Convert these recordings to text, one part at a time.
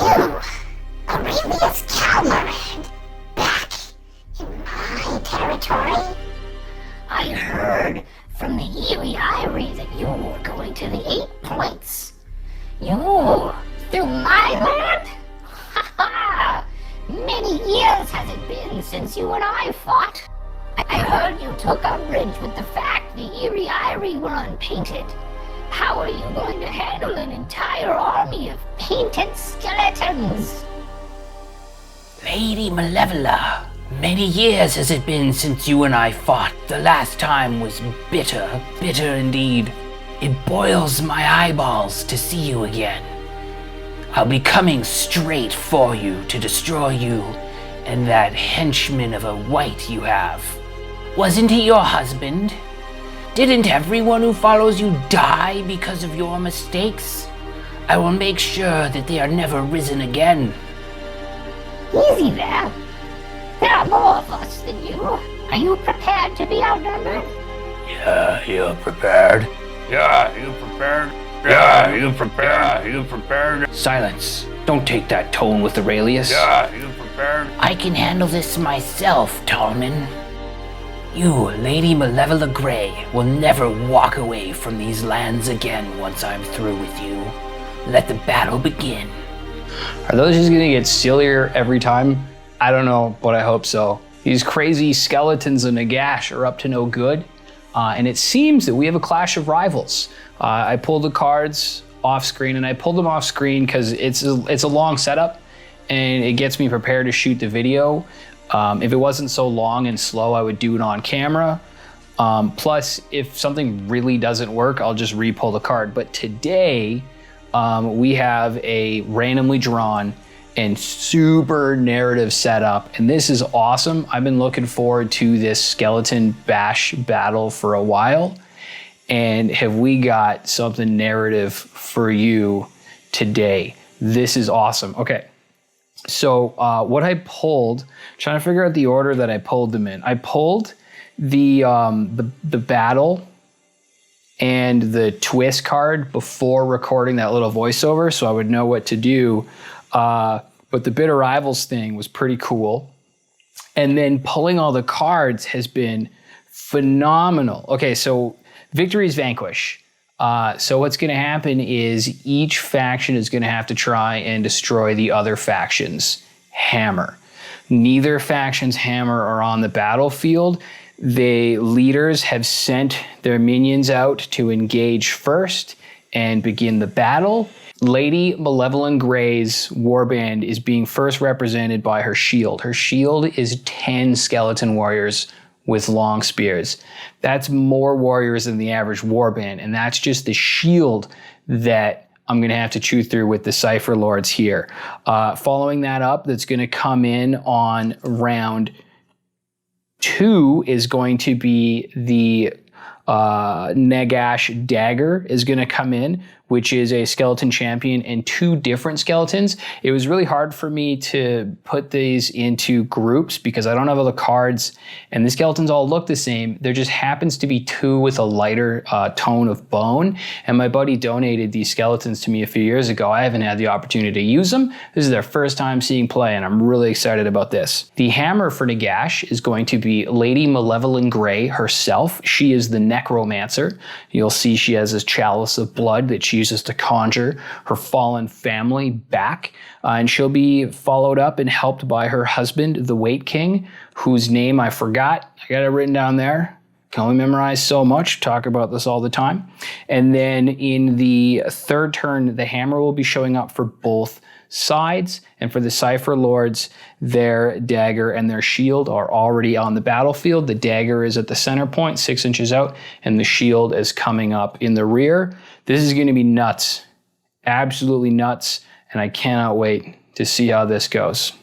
You, Aurelius Calmer, back in my territory? I heard from the Eyrie that you were going to the 8 Points. You, through my land? Ha ha! Many years has it been since you and I fought. I heard you took umbrage with the fact the Eyrie were unpainted. How are you going to handle an entire army of painted skeletons? Lady Malevalyn, many years has it been since you and I fought. The last time was bitter, bitter indeed. It boils my eyeballs to see you again. I'll be coming straight for you to destroy you and that henchman of a wight you have. Wasn't he your husband? Didn't everyone who follows you die because of your mistakes? I will make sure that they are never risen again. Easy there. There are more of us than you. Are you prepared to be outnumbered? Yeah, you're prepared. Yeah, you prepared? Yeah, you prepared? You prepared? Silence. Don't take that tone with Aurelius. Yeah, you prepared? I can handle this myself, Tallman. You, Lady Malevalyn Gray, will never walk away from these lands again once I'm through with you. Let the battle begin. Are those just gonna get sillier every time? I don't know, but I hope so. These crazy skeletons of Nagash are up to no good, and it seems that we have a clash of rivals. I pulled the cards off screen, and I pulled them off screen because it's a long setup, and it gets me prepared to shoot the video. If it wasn't so long and slow, I would do it on camera. Plus, if something really doesn't work, I'll just re-pull the card. But today, we have a randomly drawn and super narrative setup, and this is awesome. I've been looking forward to this skeleton bash battle for a while, and have we got something narrative for you today? This is awesome. Okay. So what I pulled, trying to figure out the order that I pulled them in. I pulled the battle and the twist card before recording that little voiceover, so I would know what to do. But the bitter rivals thing was pretty cool. And then pulling all the cards has been phenomenal. Okay, so victories vanquish. So what's going to happen is each faction is going to have to try and destroy the other faction's hammer. Neither faction's hammer are on the battlefield. The leaders have sent their minions out to engage first and begin the battle. Lady Malevalyn Gray's warband is being first represented by her shield. Her shield is 10 skeleton warriors with long spears. That's more warriors than the average warband, and that's just the shield that I'm gonna have to chew through with the Cypher Lords here. Following that up, that's gonna come in on round 2 is going to be the Nagash dagger is gonna come in, which is a skeleton champion and 2 different skeletons. It was really hard for me to put these into groups because I don't have all the cards and the skeletons all look the same. There just happens to be 2 with a lighter tone of bone, and my buddy donated these skeletons to me a few years ago. I haven't had the opportunity to use them. This is their first time seeing play, and I'm really excited about this. The hammer for Nagash is going to be Lady Malevalyn Gray herself. She is the necromancer. You'll see she has this chalice of blood that she uses to conjure her fallen family back, and she'll be followed up and helped by her husband, the Wait King, whose name I forgot. I got it written down there. Can only memorize so much, talk about this all the time. And then in the third turn, the hammer will be showing up for both sides, and for the Cypher Lords, their dagger and their shield are already on the battlefield. The dagger is at the center point, 6 inches out, and the shield is coming up in the rear. This is going to be nuts, absolutely nuts, and I cannot wait to see how this goes.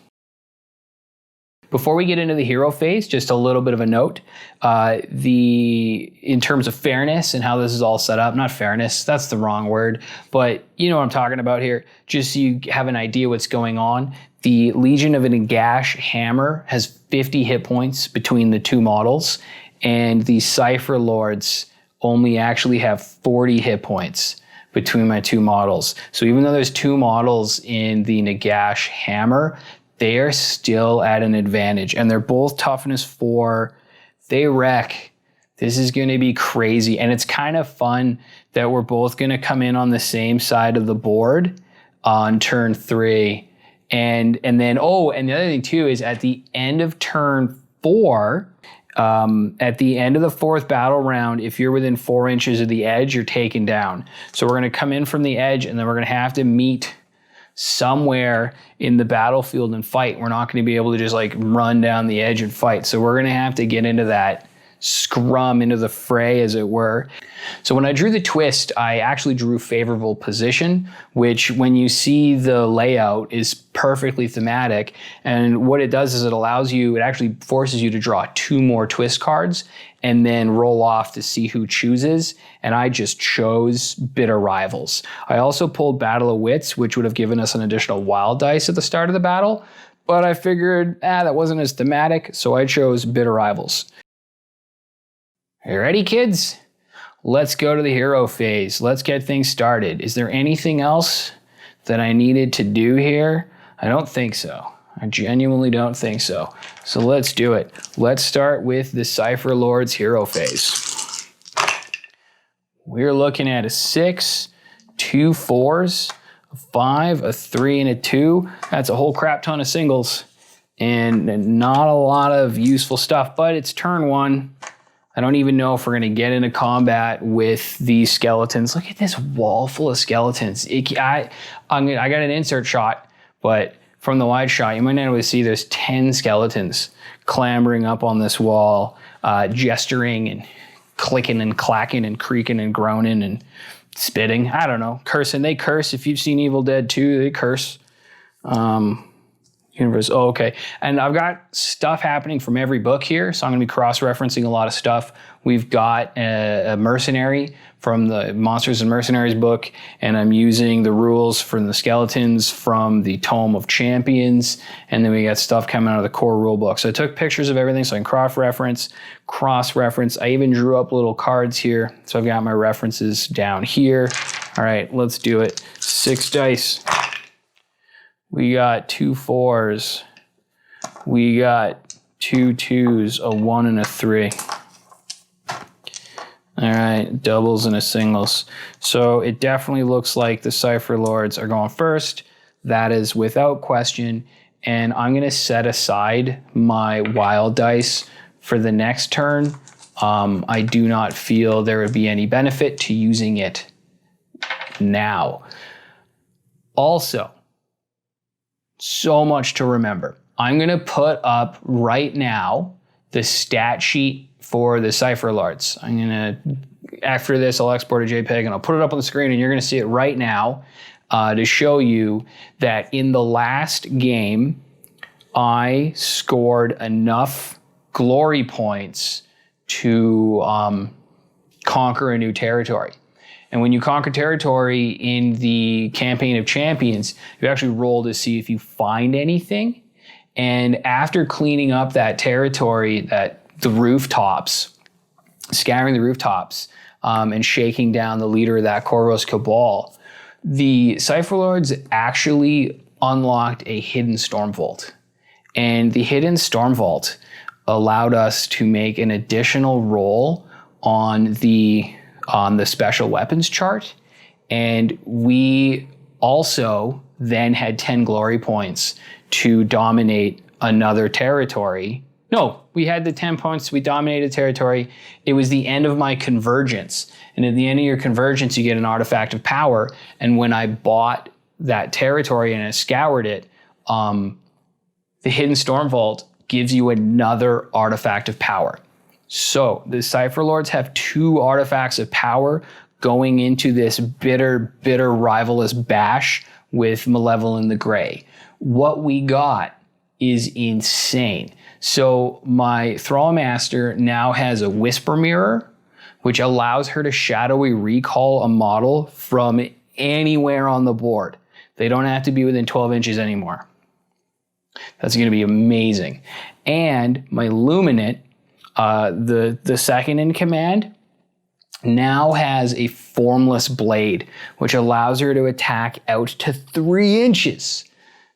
Before we get into the hero phase, just a little bit of a note. In terms of fairness and how this is all set up, not fairness, that's the wrong word, but you know what I'm talking about here, just so you have an idea what's going on. The Legion of Nagash hammer has 50 hit points between the 2 models, and the Cypher Lords only actually have 40 hit points between my two models. So even though there's two models in the Nagash hammer, they are still at an advantage, and they're both toughness 4. They wreck. This is going to be crazy, and it's kind of fun that we're both going to come in on the same side of the board on turn 3. And then, oh, and the other thing too is at the end of turn 4, at the end of the 4th battle round, if you're within 4 inches of the edge, you're taken down. So we're going to come in from the edge, and then we're going to have to meet somewhere in the battlefield and fight. We're not going to be able to just like run down the edge and fight. So we're going to have to get into that scrum, into the fray, as it were. So when I drew the twist, I actually drew favorable position, which when you see the layout is perfectly thematic. And what it does is it allows you, it actually forces you to draw 2 more twist cards and then roll off to see who chooses. And I just chose Bitter Rivals. I also pulled Battle of Wits, which would have given us an additional wild dice at the start of the battle. But I figured, that wasn't as thematic, so I chose Bitter Rivals. You ready, kids? Let's go to the hero phase. Let's get things started. Is there anything else that I needed to do here? I don't think so. I genuinely don't think so. So let's do it. Let's start with the Cypher Lords hero phase. We're looking at a 6, 2 4s, a 5, a 3, and a 2. That's a whole crap ton of singles and not a lot of useful stuff, but it's turn 1. I don't even know if we're going to get into combat with these skeletons. Look at this wall full of skeletons. I got an insert shot, but from the wide shot, you might not be able to see there's 10 skeletons clambering up on this wall, gesturing and clicking and clacking and creaking and groaning and spitting. I don't know, cursing. They curse. If you've seen Evil Dead 2, they curse. Universe. Oh, okay. And I've got stuff happening from every book here, so I'm going to be cross-referencing a lot of stuff. We've got a mercenary from the Monsters and Mercenaries book, and I'm using the rules from the skeletons from the Tome of Champions, and then we got stuff coming out of the core rule book. So I took pictures of everything so I can cross-reference. I even drew up little cards here, so I've got my references down here. All right, let's do it. 6 dice. We got 2 4s. We got 2 2s, a 1 and a 3. All right, doubles and a singles. So it definitely looks like the Cypher Lords are going first. That is without question. And I'm going to set aside my wild dice for the next turn. I do not feel there would be any benefit to using it now. Also, so much to remember. I'm going to put up right now the stat sheet for the Cypher Lords. I'm going to, after this, I'll export a JPEG and I'll put it up on the screen, and you're going to see it right now to show you that in the last game, I scored enough glory points to conquer a new territory. And when you conquer territory in the Campaign of Champions, you actually roll to see if you find anything. And after cleaning up that territory, the rooftops, scouring the rooftops, and shaking down the leader of that Koros Cabal, the Cypher Lords actually unlocked a hidden storm vault. And the hidden storm vault allowed us to make an additional roll on the special weapons chart. And we also then had 10 glory points to dominate another territory. No, we had the 10 points, we dominated territory. It was the end of my convergence. And at the end of your convergence, you get an artifact of power. And when I bought that territory and I scoured it, the hidden storm vault gives you another artifact of power. So the Cypher Lords have 2 artifacts of power going into this bitter rivalous bash with Malevalyn Gray. What we got is insane. So my Thrall Master now has a Whisper Mirror, which allows her to shadowy recall a model from anywhere on the board. They don't have to be within 12 inches anymore. That's going to be amazing. And my Luminate, the second in command, now has a formless blade, which allows her to attack out to 3 inches.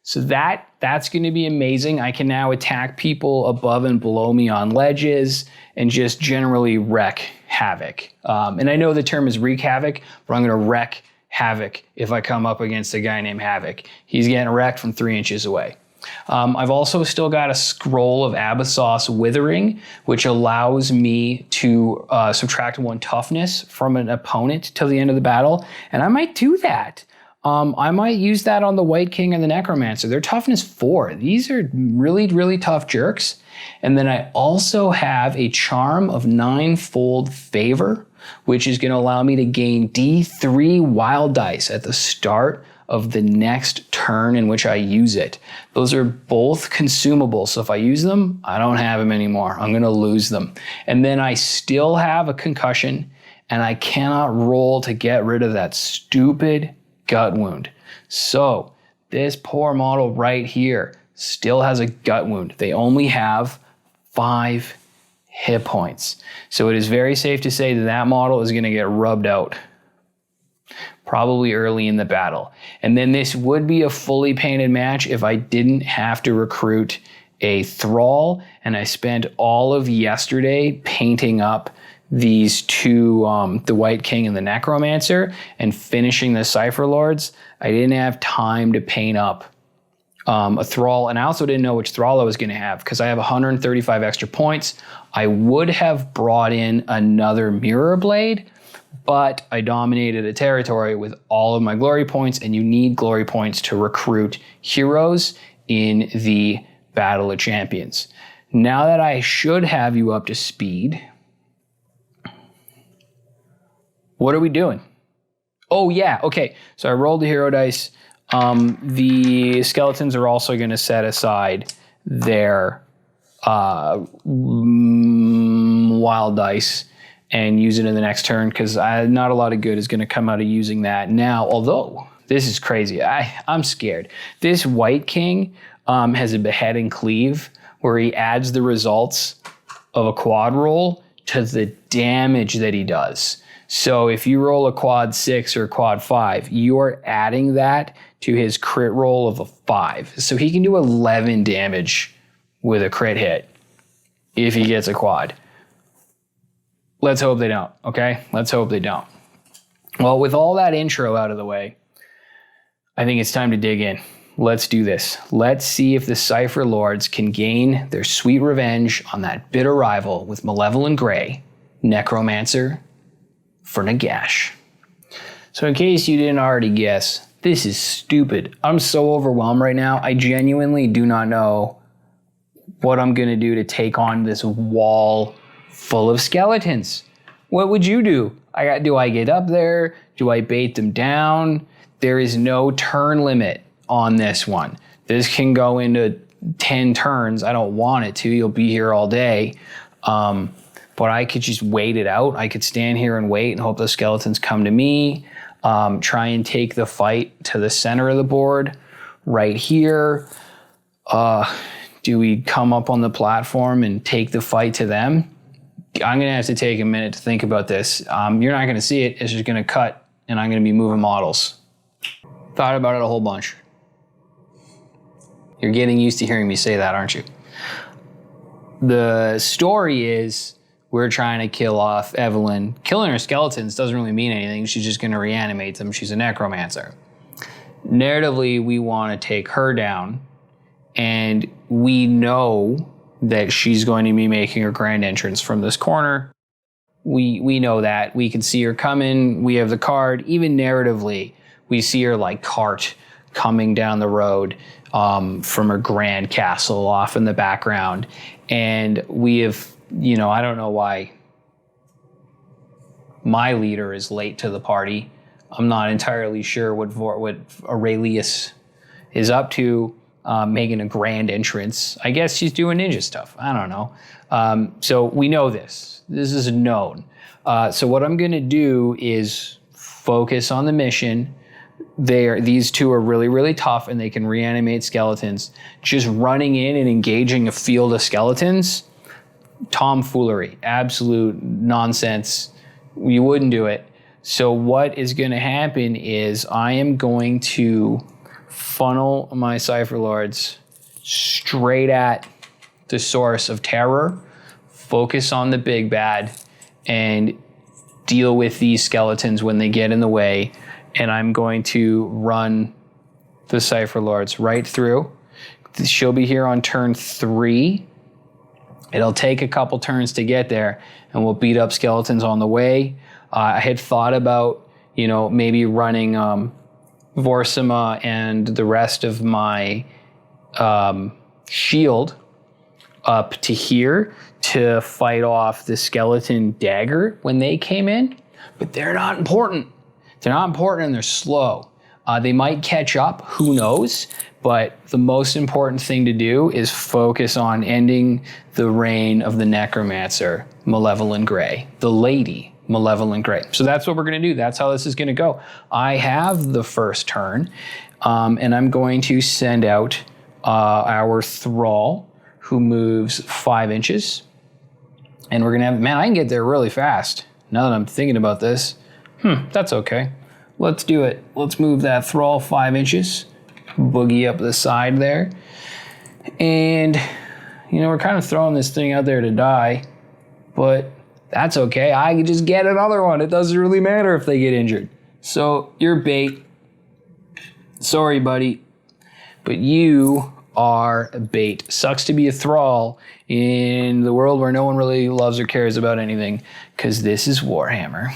So that's going to be amazing. I can now attack people above and below me on ledges and just generally wreak havoc. And I know the term is wreak havoc, but I'm going to wreak havoc if I come up against a guy named Havoc. He's getting wrecked from 3 inches away. I've also still got a scroll of Abyssos Withering, which allows me to subtract 1 toughness from an opponent till the end of the battle. And I might do that. I might use that on the White King and the Necromancer. They're toughness 4. These are really, really tough jerks. And then I also have a charm of 9-fold favor, which is going to allow me to gain D3 wild dice at the start of the next turn in which I use it. Those are both consumable, so if I use them, I don't have them anymore. I'm gonna lose them. And then I still have a concussion, and I cannot roll to get rid of that stupid gut wound. So this poor model right here still has a gut wound. They only have 5 hit points. So it is very safe to say that that model is gonna get rubbed out, probably early in the battle. And then this would be a fully painted match if I didn't have to recruit a thrall, and I spent all of yesterday painting up these 2, the White King and the Necromancer, and finishing the Cypher Lords. I didn't have time to paint up a thrall, and I also didn't know which thrall I was going to have because I have 135 extra points. I would have brought in another Mirror Blade, but I dominated a territory with all of my glory points, and you need glory points to recruit heroes in the Battle of Champions. Now that I should have you up to speed, what are we doing? Oh yeah, okay. So I rolled the hero dice. The skeletons are also going to set aside their wild dice and use it in the next turn, because not a lot of good is going to come out of using that now. Although, this is crazy. I'm scared. This White King has a behead and cleave where he adds the results of a quad roll to the damage that he does. So if you roll a quad 6 or a quad 5, you are adding that to his crit roll of a 5. So he can do 11 damage with a crit hit if he gets a quad. Let's hope they don't, okay? Let's hope they don't. Well, with all that intro out of the way, I think it's time to dig in. Let's do this. Let's see if the Cypher Lords can gain their sweet revenge on that bitter rival with Malevalyn Gray, Necromancer, for Nagash. So in case you didn't already guess, this is stupid. I'm so overwhelmed right now. I genuinely do not know what I'm gonna do to take on this wall full of skeletons. What would you do? Do I get up there? Do I bait them down? There is no turn limit on this one. This can go into 10 turns. I don't want it to. You'll be here all day. But I could just wait it out. I could stand here and wait and hope the skeletons come to me. Try and take the fight to the center of the board right here. Do we come up on the platform and take the fight to them? I'm gonna have to take a minute to think about this. You're not gonna see it. It's just gonna cut and I'm gonna be moving models. Thought about it a whole bunch. You're getting used to hearing me say that, aren't you? The story is we're trying to kill off Evelyn. Killing her skeletons doesn't really mean anything. She's just gonna reanimate them. She's a necromancer. Narratively, we wanna take her down, and we know that she's going to be making her grand entrance from this corner. We know that. We can see her coming. We have the card. Even narratively, we see her like cart coming down the road from her grand castle off in the background. And we have, I don't know why my leader is late to the party. I'm not entirely sure what Aurelius is up to. Making a grand entrance. I guess she's doing ninja stuff. I don't know. So we know this. This is known. So what I'm going to do is focus on the mission. These two are really, really tough, and they can reanimate skeletons. Just running in and engaging a field of skeletons, tomfoolery, absolute nonsense. You wouldn't do it. So what is going to happen is I am going to funnel my Cypher Lords straight at the source of terror, focus on the big bad, and deal with these skeletons when they get in the way. And I'm going to run the Cypher Lords right through. She'll be here on turn 3. It'll take a couple turns to get there, and we'll beat up skeletons on the way. I had thought about, maybe running Vorsima and the rest of my shield up to here to fight off the skeleton dagger when they came in, but they're not important. They're not important and they're slow. They might catch up, who knows? But the most important thing to do is focus on ending the reign of the necromancer, Malevalyn Gray, the lady Malevalyn Gray. So that's what we're going to do. That's how this is going to go. I have the first turn, and I'm going to send out our thrall, who moves 5 inches. And we're going to have, man, I can get there really fast now that I'm thinking about this. That's okay. Let's do it. Let's move that thrall 5 inches, boogie up the side there. And, we're kind of throwing this thing out there to die, but that's okay. I can just get another one. It doesn't really matter if they get injured. So you're bait. Sorry, buddy, but you are a bait. Sucks to be a thrall in the world where no one really loves or cares about anything, because this is Warhammer.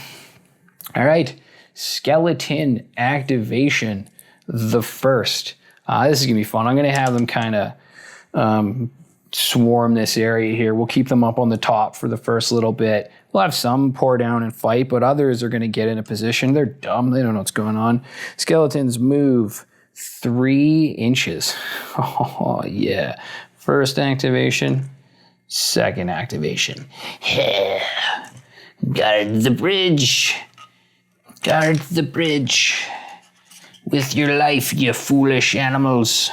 All right, skeleton activation, the first. This is gonna be fun. I'm gonna have them kind of swarm this area here. We'll keep them up on the top for the first little bit. We'll have some pour down and fight, but others are gonna get in a position. They're dumb, they don't know what's going on. Skeletons move 3 inches. Oh yeah. First activation, second activation. Guard the bridge. Guard the bridge. With your life, you foolish animals.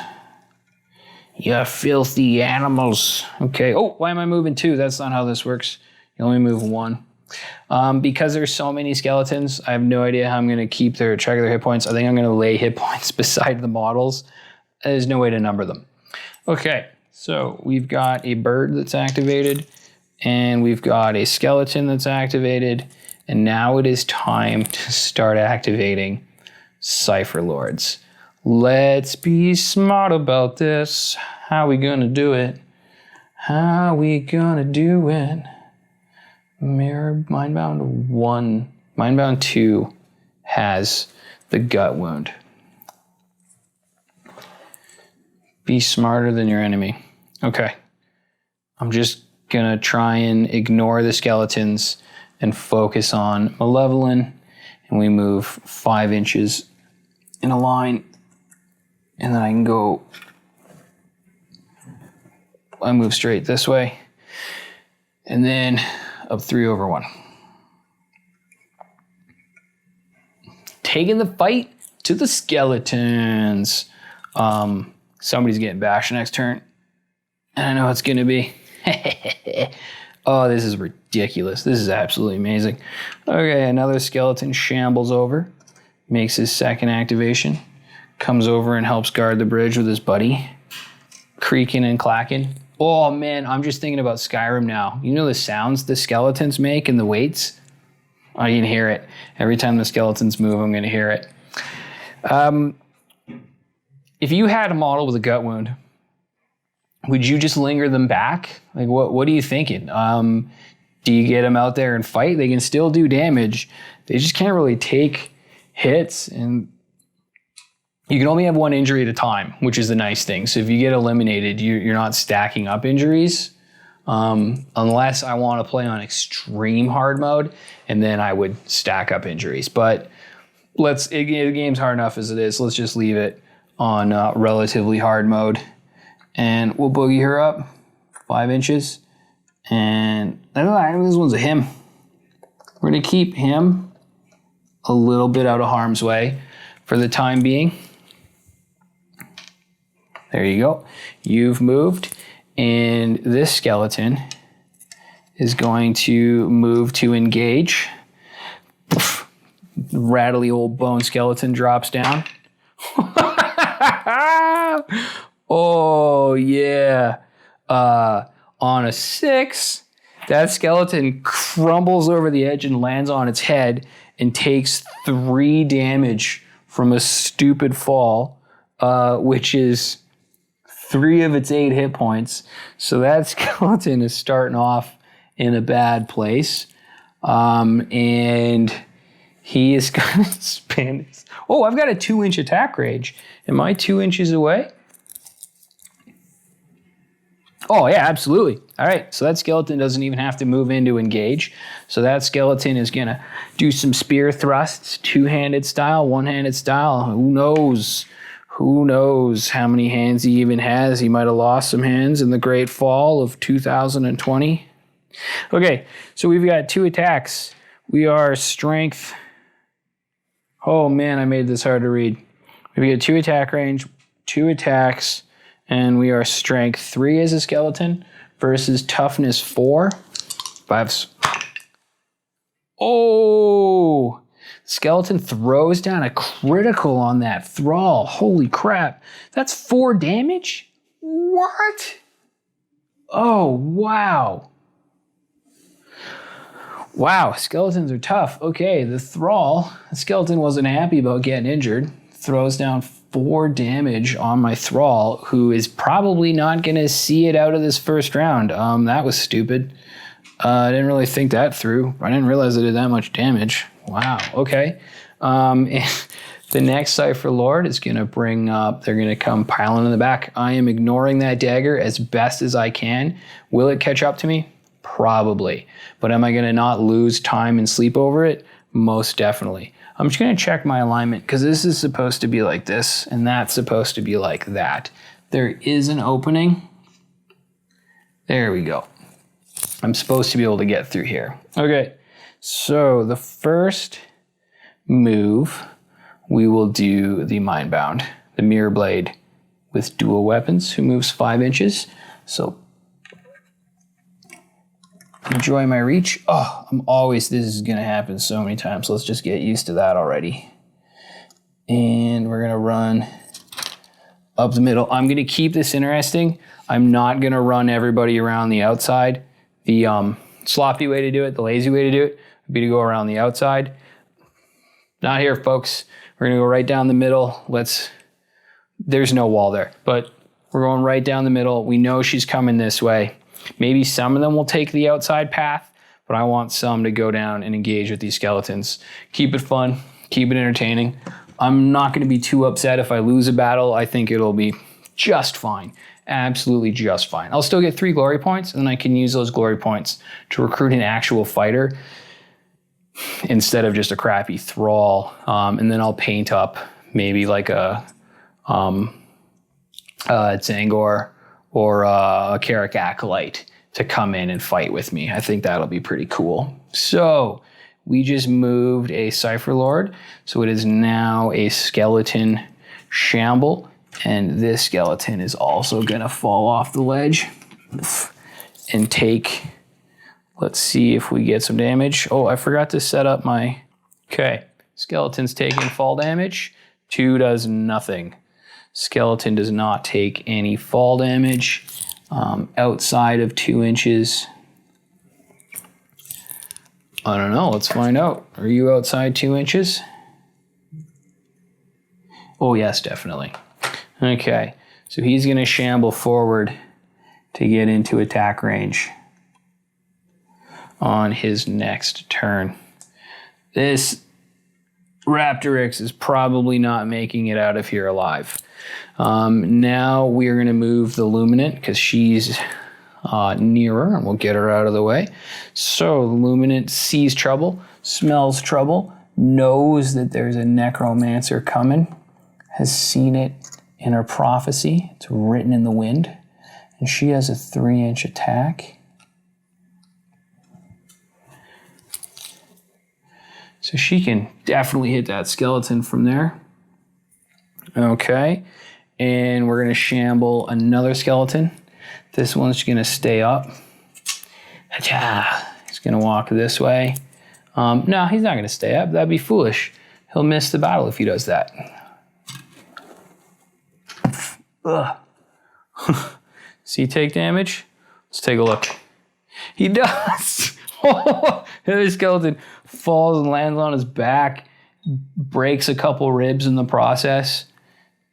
You filthy animals. Okay. Oh, why am I moving 2? That's not how this works. You only move 1. Because there's so many skeletons, I have no idea how I'm going to keep track of their hit points. I think I'm going to lay hit points beside the models. There's no way to number them. Okay, so we've got a bird that's activated, and we've got a skeleton that's activated, and now it is time to start activating Cypher Lords. Let's be smart about this. How are we going to do it? How are we going to do it? Mirror Mindbound 1. Mindbound 2 has the gut wound. Be smarter than your enemy. Okay. I'm just gonna try and ignore the skeletons and focus on Malevalyn. And we move 5 inches in a line. And then I can go, I move straight this way. And then up 3/1. Taking the fight to the skeletons. Somebody's getting bashed next turn. And I know it's gonna be. Oh, this is ridiculous. This is absolutely amazing. Okay, another skeleton shambles over, makes his second activation, comes over and helps guard the bridge with his buddy, creaking and clacking. Oh man, I'm just thinking about Skyrim now. You know the sounds the skeletons make and the weights? I can hear it. Every time the skeletons move, I'm gonna hear it. If you had a model with a gut wound, would you just linger them back? Like what are you thinking? Do you get them out there and fight? They can still do damage. They just can't really take hits, and you can only have 1 injury at a time, which is the nice thing. So if you get eliminated, you're not stacking up injuries, unless I want to play on extreme hard mode, and then I would stack up injuries. But the game's hard enough as it is. Let's just leave it on relatively hard mode, and we'll boogie her up 5 inches. And I don't know, this one's a him. We're gonna keep him a little bit out of harm's way for the time being. There you go. You've moved, and this skeleton is going to move to engage. rattly old bone skeleton drops down. Oh, yeah. On a 6, that skeleton crumbles over the edge and lands on its head and takes 3 damage from a stupid fall, which is 3 of its 8 hit points. So that skeleton is starting off in a bad place. And he is going to spin his... Oh, I've got a 2-inch attack range. Am I 2 inches away? Oh, yeah, absolutely. All right, so that skeleton doesn't even have to move in to engage. So that skeleton is going to do some spear thrusts, 2-handed style, 1-handed style. Who knows? Who knows how many hands he even has? He might have lost some hands in the Great Fall of 2020. Okay, so we've got 2 attacks. We are strength. Oh, man, I made this hard to read. We've got 2 attack range, 2 attacks, and we are strength 3 as a skeleton versus toughness 4. 5. Oh! Skeleton throws down a critical on that thrall. Holy crap. That's 4 damage? What? Oh, wow. Wow, skeletons are tough. Okay, the skeleton wasn't happy about getting injured. Throws down 4 damage on my thrall, who is probably not going to see it out of this first round. That was stupid. I didn't really think that through. I didn't realize it did that much damage. Wow, okay. The next Cypher Lord is going to bring up, they're going to come piling in the back. I am ignoring that dagger as best as I can. Will it catch up to me? Probably. But am I going to not lose time and sleep over it? Most definitely. I'm just going to check my alignment because this is supposed to be like this and that's supposed to be like that. There is an opening. There we go. I'm supposed to be able to get through here. Okay, so the first move, we will do the Mindbound, the Mirror Blade with dual weapons, who moves 5 inches. So enjoy my reach. Oh, this is gonna happen so many times. Let's just get used to that already. And we're gonna run up the middle. I'm gonna keep this interesting. I'm not gonna run everybody around the outside. The sloppy way to do it, the lazy way to do it, would be to go around the outside. Not here, folks. We're gonna go right down the middle. There's no wall there, but we're going right down the middle. We know she's coming this way. Maybe some of them will take the outside path, but I want some to go down and engage with these skeletons. Keep it fun, keep it entertaining. I'm not going to be too upset if I lose a battle. I think it'll be just fine, absolutely just fine. I'll still get 3 glory points, and then I can use those glory points to recruit an actual fighter instead of just a crappy thrall. And then I'll paint up maybe like a Zangor or a Carrick Acolyte to come in and fight with me. I think that'll be pretty cool. So we just moved a Cypher Lord. So it is now a skeleton shamble. And this skeleton is also gonna fall off the ledge and take, let's see if we get some damage. Oh, I forgot to set up my, okay. Skeleton's taking fall damage. 2 does nothing. Skeleton does not take any fall damage outside of 2 inches. I don't know, let's find out. Are you outside 2 inches? Oh yes, definitely. Okay, so he's gonna shamble forward to get into attack range on his next turn. This Raptorix is probably not making it out of here alive. Now we are going to move the Luminant because she's nearer, and we'll get her out of the way. So the Luminant sees trouble, smells trouble, knows that there's a necromancer coming, has seen it in her prophecy. It's written in the wind, and she has a 3-inch attack. So she can definitely hit that skeleton from there. Okay, and we're gonna shamble another skeleton. This one's gonna stay up. He's gonna walk this way. No, he's not gonna stay up, that'd be foolish. he'll miss the battle if he does that. Ugh. Does he take damage? Let's take a look. He does. The other skeleton falls and lands on his back, breaks a couple ribs in the process.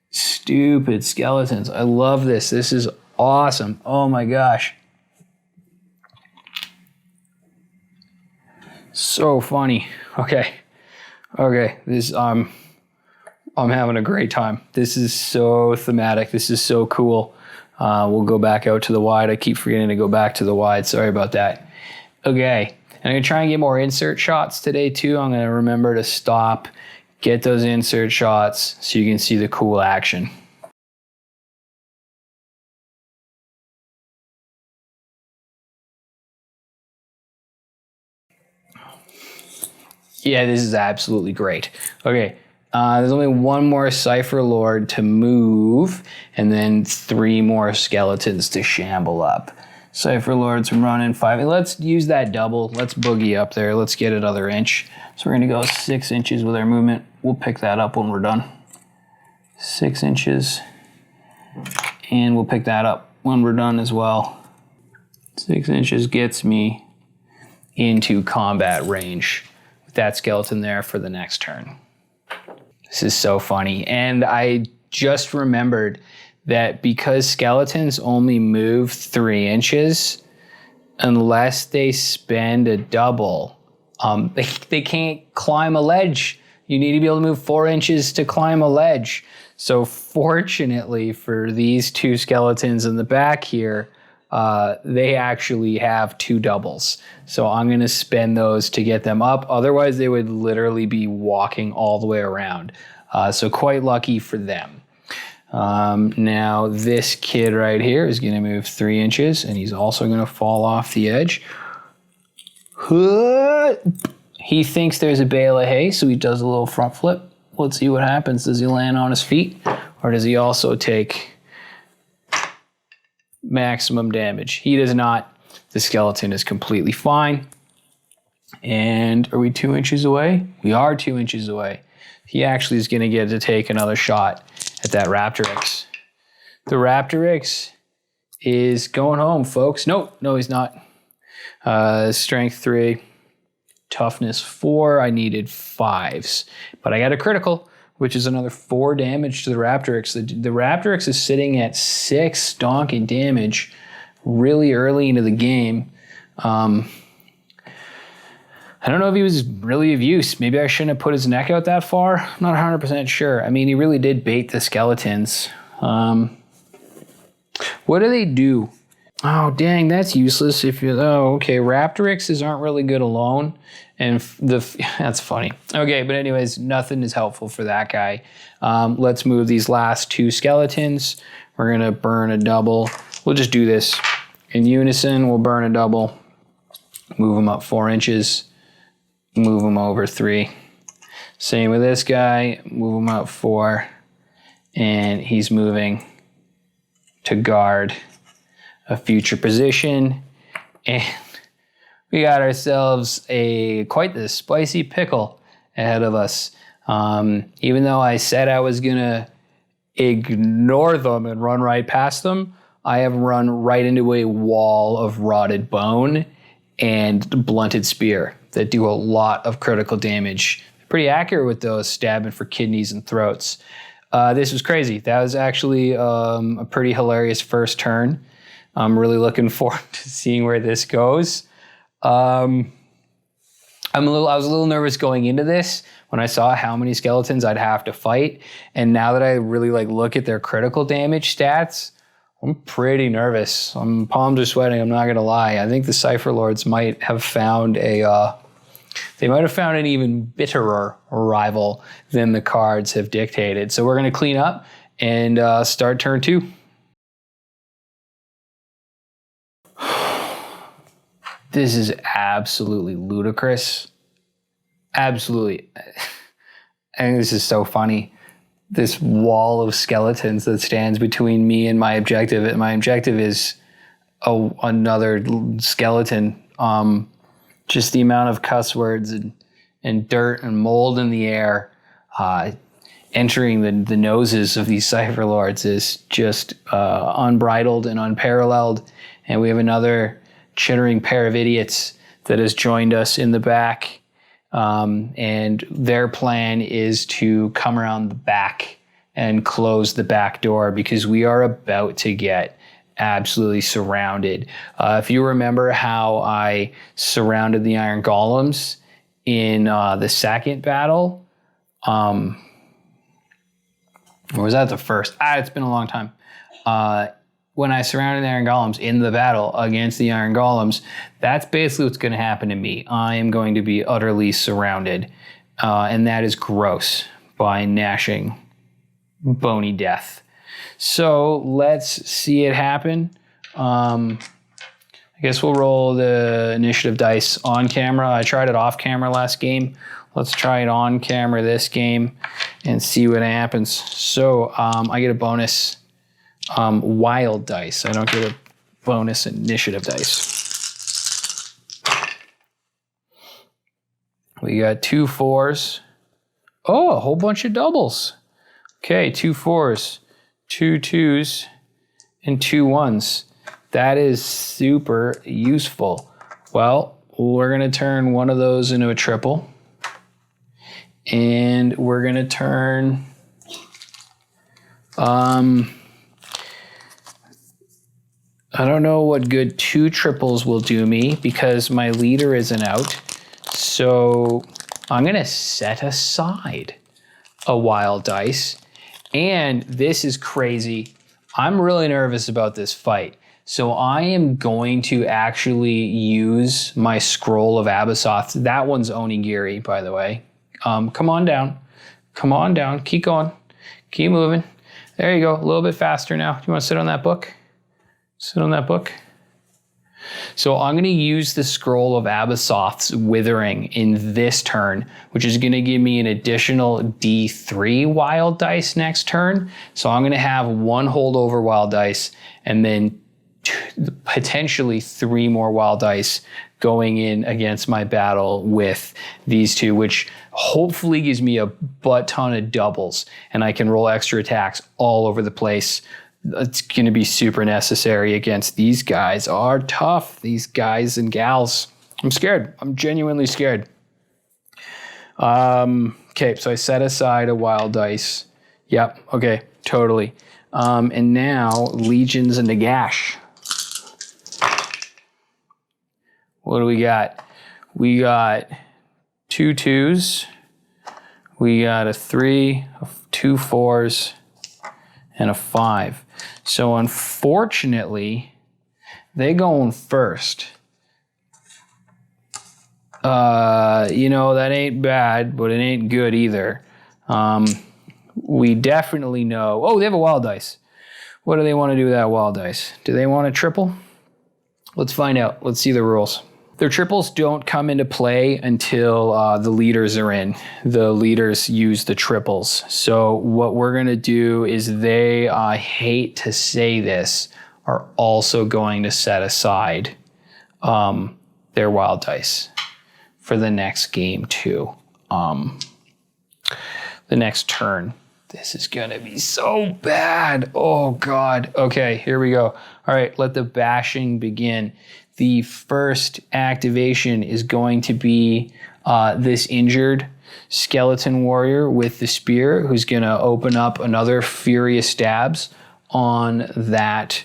Stupid skeletons. I love this. This is awesome. Oh my gosh. So funny. Okay. This I'm having a great time. This is so thematic. This is so cool. We'll go back out to the wide. I keep forgetting to go back to the wide. Sorry about that. Okay. I'm going to try and get more insert shots today too. I'm going to remember to stop, get those insert shots so you can see the cool action. Yeah, this is absolutely great. Okay, there's only one more Cypher Lord to move, and then 3 more skeletons to shamble up. Cypher Lords running 5. Let's use that double. Let's boogie up there. Let's get another inch. So we're gonna go 6 inches with our movement. We'll pick that up when we're done. 6 inches. And we'll pick that up when we're done as well. 6 inches gets me into combat range. That skeleton there for the next turn. This is so funny. And I just remembered that because skeletons only move 3 inches, unless they spend a double, they can't climb a ledge. You need to be able to move 4 inches to climb a ledge. So fortunately for these 2 skeletons in the back here, they actually have 2 doubles. So I'm going to spend those to get them up. Otherwise, they would literally be walking all the way around. So quite lucky for them. Now this kid right here is going to move 3 inches, and he's also going to fall off the edge. He thinks there's a bale of hay, so he does a little front flip. Let's see what happens. Does he land on his feet, or does he also take maximum damage? He does not. The skeleton is completely fine. And are we 2 inches away? We are 2 inches away. He actually is going to get to take another shot at that Raptorix. The Raptorix is going home, folks. No, he's not. Strength 3, toughness 4. I needed 5s, but I got a critical, which is another 4 damage to the Raptorix. The Raptorix is sitting at 6 stonking damage really early into the game. I don't know if he was really of use. Maybe I shouldn't have put his neck out that far. I'm not 100% sure. I mean, he really did bait the skeletons. What do they do? Oh, dang, that's useless. Okay, Raptorixes aren't really good alone. And that's funny. Okay, but anyways, nothing is helpful for that guy. Let's move these last 2 skeletons. We're gonna burn a double. We'll just do this in unison. We'll burn a double, move them up 4 inches, move them over 3. Same with this guy, move him up 4, and he's moving to guard a future position. And we got ourselves quite the spicy pickle ahead of us. Even though I said I was gonna ignore them and run right past them, I have run right into a wall of rotted bone and blunted spear that do a lot of critical damage. Pretty accurate with those, stabbing for kidneys and throats. This was crazy. That was actually a pretty hilarious first turn. I'm really looking forward to seeing where this goes. I was a little nervous going into this when I saw how many skeletons I'd have to fight. And now that I really look at their critical damage stats, I'm pretty nervous. Palms are sweating, I'm not gonna lie. I think the Cypher Lords might have found an even bitterer rival than the cards have dictated. So we're gonna clean up and start turn 2. This is absolutely ludicrous. Absolutely. I think this is so funny. This wall of skeletons that stands between me and my objective. And my objective is another skeleton. Just the amount of cuss words and dirt and mold in the air entering the noses of these Cypher Lords is just unbridled and unparalleled. And we have another chittering pair of idiots that has joined us in the back. And their plan is to come around the back and close the back door because we are about to get absolutely surrounded. If you remember how I surrounded the Iron Golems in the second battle, or was that the first? It's been a long time. When I surrounded the Iron Golems in the battle against the Iron Golems, that's basically what's going to happen to me. I am going to be utterly surrounded, and that is gross, by gnashing bony death. So let's see it happen. I guess we'll roll the initiative dice on camera. I tried it off camera last game. Let's try it on camera this game and see what happens. So I get a bonus wild dice. I don't get a bonus initiative dice. We got 2 4s. Oh, a whole bunch of doubles. Okay, 2 4s, 2 2s, and 2 1s. That is super useful. Well, we're going to turn one of those into a triple. And we're going to turn... I don't know what good 2 triples will do me because my leader isn't out. So I'm going to set aside a wild dice. And this is crazy. I'm really nervous about this fight. So I am going to actually use my Scroll of Abyssoth. That one's Onigiri, by the way. Come on down. Come on down. Keep going. Keep moving. There you go. A little bit faster now. Do you want to sit on that book? Sit on that book. So I'm going to use the Scroll of Abyssoth's Withering in this turn, which is going to give me an additional D3 wild dice next turn. So I'm going to have 1 holdover wild dice and then potentially 3 more wild dice going in against my battle with these 2, which hopefully gives me a butt ton of doubles and I can roll extra attacks all over the place. It's going to be super necessary against these guys. Are tough, these guys and gals. I'm scared. I'm genuinely scared. Okay, so I set aside a wild dice. Yep, okay, totally. And now Legions and Nagash. What do we got? We got 2 2s. We got a 3, 2 4s, and a 5. So unfortunately, they going first. You know, that ain't bad, but it ain't good either. We definitely know. Oh, they have a wild dice. What do they want to do with that wild dice? Do they want a triple? Let's find out. Let's see the rules. Their triples don't come into play until the leaders are in. The leaders use the triples. So what we're going to do is they, I hate to say this, are also going to set aside their wild dice for the next game too. The next turn. This is going to be so bad. Oh, God. Okay, here we go. All right, let the bashing begin. The first activation is going to be this injured skeleton warrior with the spear who's going to open up another furious stabs on that,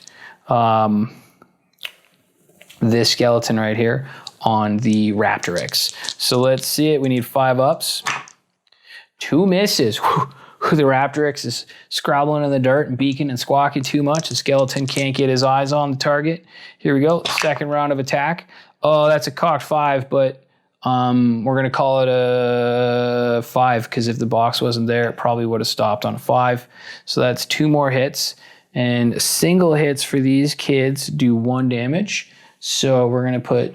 this skeleton right here on the Raptorix. So let's see it. We need 5 ups. 2 misses. Whew. The Raptorix is scrabbling in the dirt and beaking and squawking too much. The skeleton can't get his eyes on the target. Here we go. Second round of attack. Oh, that's a cocked 5, but we're going to call it a 5 because if the box wasn't there, it probably would have stopped on a 5. So that's 2 more hits. And single hits for these kids do 1 damage. So we're going to put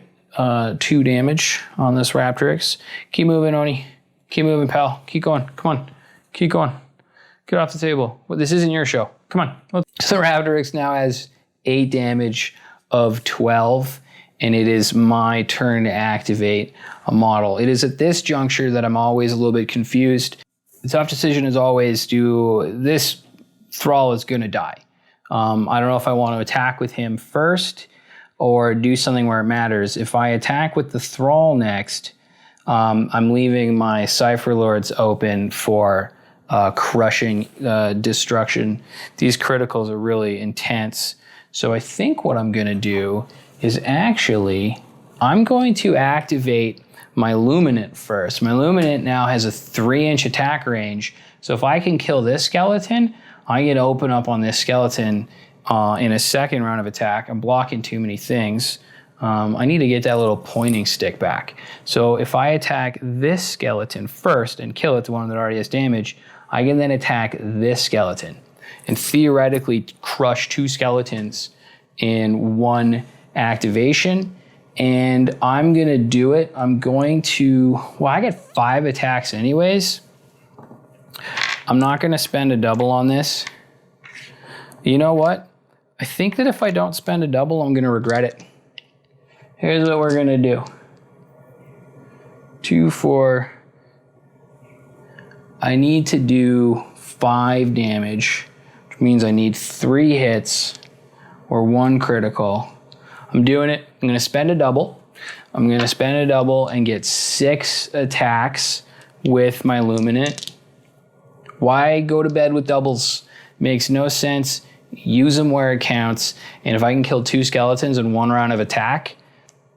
2 damage on this Raptorix. Keep moving, Oni. Keep moving, pal. Keep going. Come on. Keep going. Get off the table. Well, this isn't your show. Come on. So Raptorix now has 8 damage of 12, and it is my turn to activate a model. It is at this juncture that I'm always a little bit confused. the tough decision is always this thrall is going to die. I don't know if I want to attack with him first or do something where it matters. If I attack with the thrall next, I'm leaving my Cypher Lords open for crushing destruction. These criticals are really intense. So I think what I'm going to do is actually, I'm going to activate my Luminant first. My Luminant now has a 3-inch attack range. So if I can kill this skeleton, I get to open up on this skeleton in a second round of attack. I'm blocking too many things. I need to get that little pointing stick back. So if I attack this skeleton first and kill it, the one that already has damage, I can then attack this skeleton and theoretically crush 2 skeletons in 1 activation. And I'm gonna do it. I'm going to, well, I get 5 attacks anyways. I'm not gonna spend a double on this. You know what? I think that if I don't spend a double, I'm gonna regret it. Here's what we're gonna do. 2, 4. I need to do 5 damage, which means I need 3 hits or 1 critical. I'm doing it. I'm gonna spend a double. I'm gonna spend a double and get 6 attacks with my Luminant. Why go to bed with doubles? Makes no sense. Use them where it counts. And if I can kill 2 skeletons in 1 round of attack,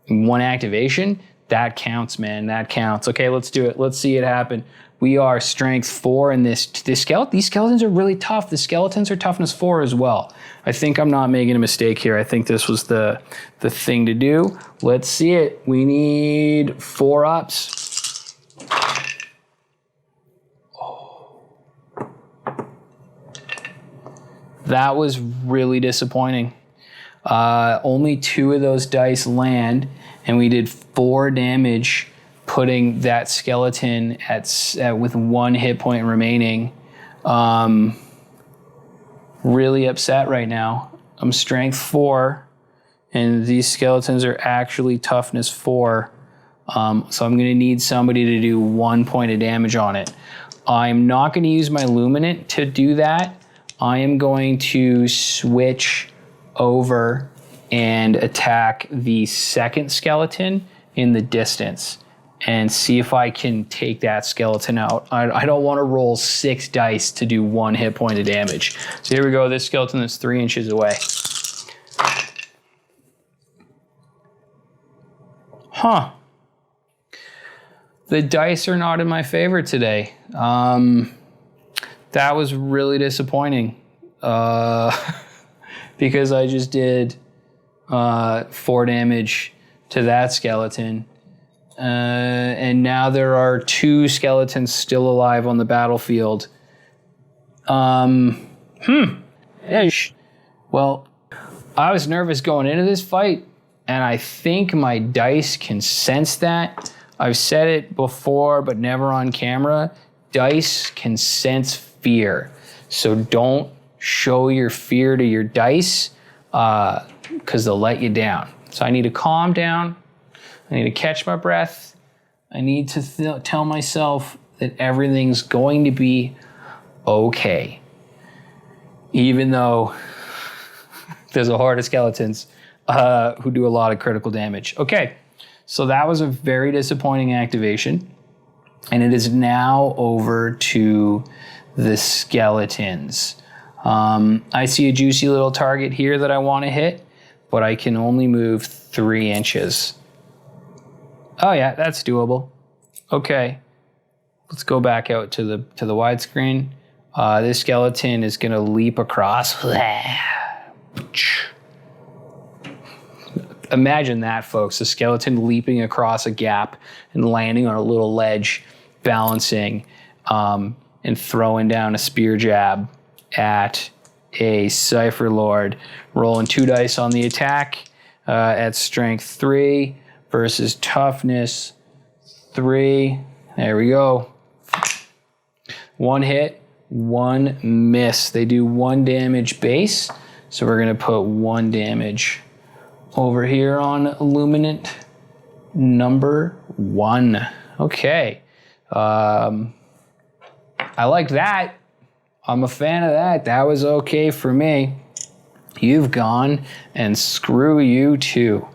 1 activation, that counts, man. That counts. Okay, let's do it. Let's see it happen. We are strength 4 in this skeleton. These skeletons are really tough. The skeletons are toughness 4 as well. I think I'm not making a mistake here. I think this was the thing to do. Let's see it. We need 4 ups. Oh. That was really disappointing. Only 2 of those dice land, and we did 4 damage, putting that skeleton with 1 hit point remaining. Really upset right now. I'm strength 4, and these skeletons are actually toughness 4. So I'm gonna need somebody to do 1 point of damage on it. I'm not gonna use my Luminant to do that. I am going to switch over and attack the second skeleton in the distance and see if I can take that skeleton out. I don't want to roll 6 dice to do 1 hit point of damage. So here we go, this skeleton is 3 inches away. Huh. The dice are not in my favor today. That was really disappointing. Because I just did 4 damage to that skeleton. And now there are 2 skeletons still alive on the battlefield. Well, I was nervous going into this fight, and I think my dice can sense that. I've said it before, but never on camera. Dice can sense fear. So don't show your fear to your dice, because they'll let you down. So I need to calm down. I need to catch my breath. I need to tell myself that everything's going to be okay. Even though there's a horde of skeletons who do a lot of critical damage. Okay, so that was a very disappointing activation. And it is now over to the skeletons. I see a juicy little target here that I want to hit, but I can only move 3 inches. Oh yeah, that's doable. Okay, let's go back out to the widescreen. This skeleton is gonna leap across. Imagine that, folks, a skeleton leaping across a gap and landing on a little ledge, balancing, and throwing down a spear jab at a Cypher Lord. Rolling 2 dice on the attack at strength 3 versus toughness 3. There we go. 1 hit, 1 miss. They do 1 damage base, so we're gonna put 1 damage over here on Illuminant number 1. Okay. I like that. I'm a fan of that. That was okay for me. You've gone, and screw you too.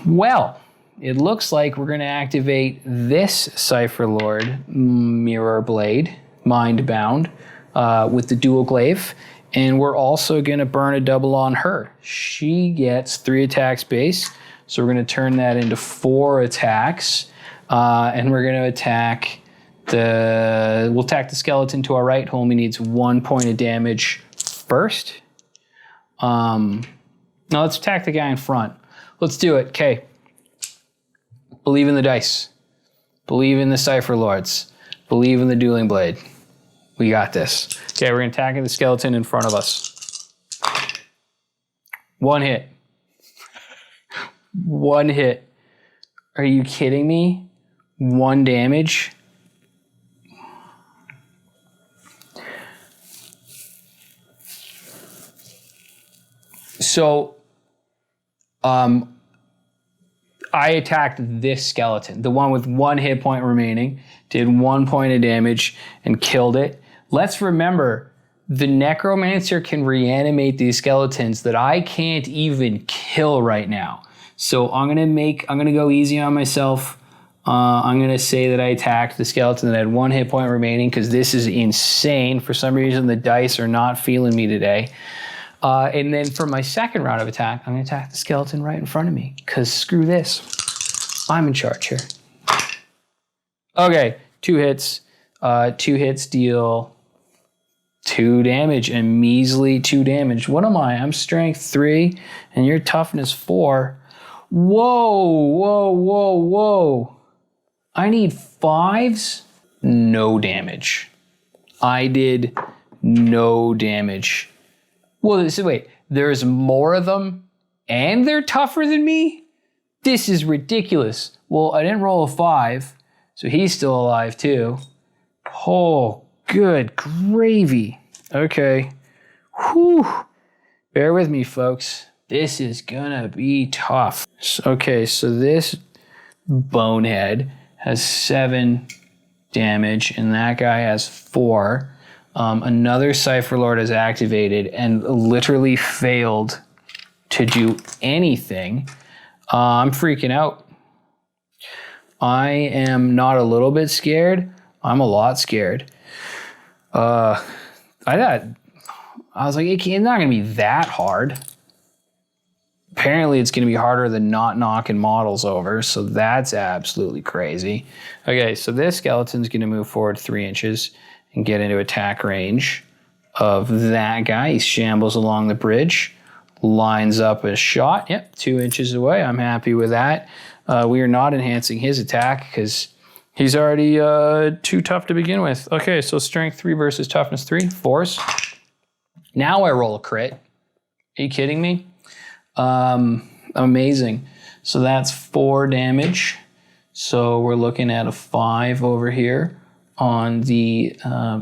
Well, it looks like we're going to activate this Cypher Lord Mirror Blade, Mindbound, with the dual glaive. And we're also going to burn a double on her. She gets 3 attacks base. So we're going to turn that into 4 attacks. And we're going to attack we'll attack the skeleton to our right, who only needs 1 point of damage first. Now let's attack the guy in front. Let's do it. Okay. Believe in the dice. Believe in the Cypher Lords. Believe in the dueling blade. We got this. Okay, we're going to attack the skeleton in front of us. 1 hit. 1 hit. Are you kidding me? 1 damage? So, I attacked this skeleton, the one with 1 hit point remaining, did 1 point of damage and killed it. Let's remember, the necromancer can reanimate these skeletons that I can't even kill right now. So I'm gonna go easy on myself. I'm gonna say that I attacked the skeleton that had 1 hit point remaining, because this is insane. For some reason, the dice are not feeling me today. And then for my second round of attack, I'm gonna attack the skeleton right in front of me, because screw this. I'm in charge here. Okay, 2 hits. 2 hits deal 2 damage, and measly 2 damage. What am I? I'm strength 3, and your toughness 4. Whoa, whoa, whoa, whoa. I need 5s? No damage. I did no damage. Well, so wait, there's more of them and they're tougher than me? This is ridiculous. Well, I didn't roll a 5, so he's still alive too. Oh, good gravy. Okay. Whew. Bear with me, folks. This is gonna be tough. Okay, so this bonehead has 7 damage, and that guy has 4. Another Cypher Lord is activated and literally failed to do anything. I'm freaking out. I am not a little bit scared. I'm a lot scared. I was like, it's not going to be that hard. Apparently, it's going to be harder than not knocking models over, so that's absolutely crazy. Okay, so this skeleton's going to move forward 3 inches and get into attack range of that guy. He shambles along the bridge, lines up a shot. Yep, 2 inches away. I'm happy with that. We are not enhancing his attack because he's already too tough to begin with. Okay, so strength 3 versus toughness 3, 4s. Now I roll a crit. Are you kidding me? Amazing. So that's 4 damage. So we're looking at a 5 over here on the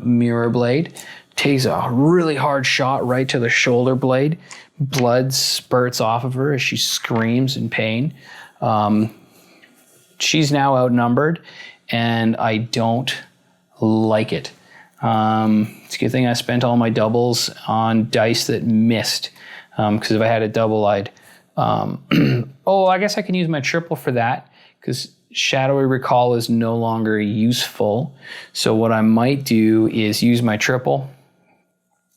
mirror blade. Takes a really hard shot right to the shoulder blade. Blood spurts off of her as she screams in pain. She's now outnumbered, and I don't like it. It's a good thing I spent all my doubles on dice that missed, because if I had a double, I'd... oh, I guess I can use my triple for that, because Shadowy Recall is no longer useful. So what I might do is use my triple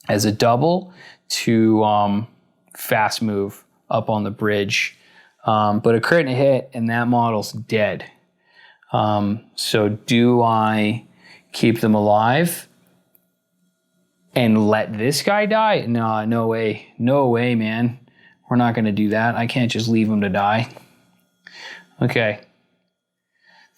as a double to fast move up on the bridge. But a crit and a hit, and that model's dead. So do I keep them alive and let this guy die? No, no way. No way, man. We're not going to do that. I can't just leave him to die. Okay.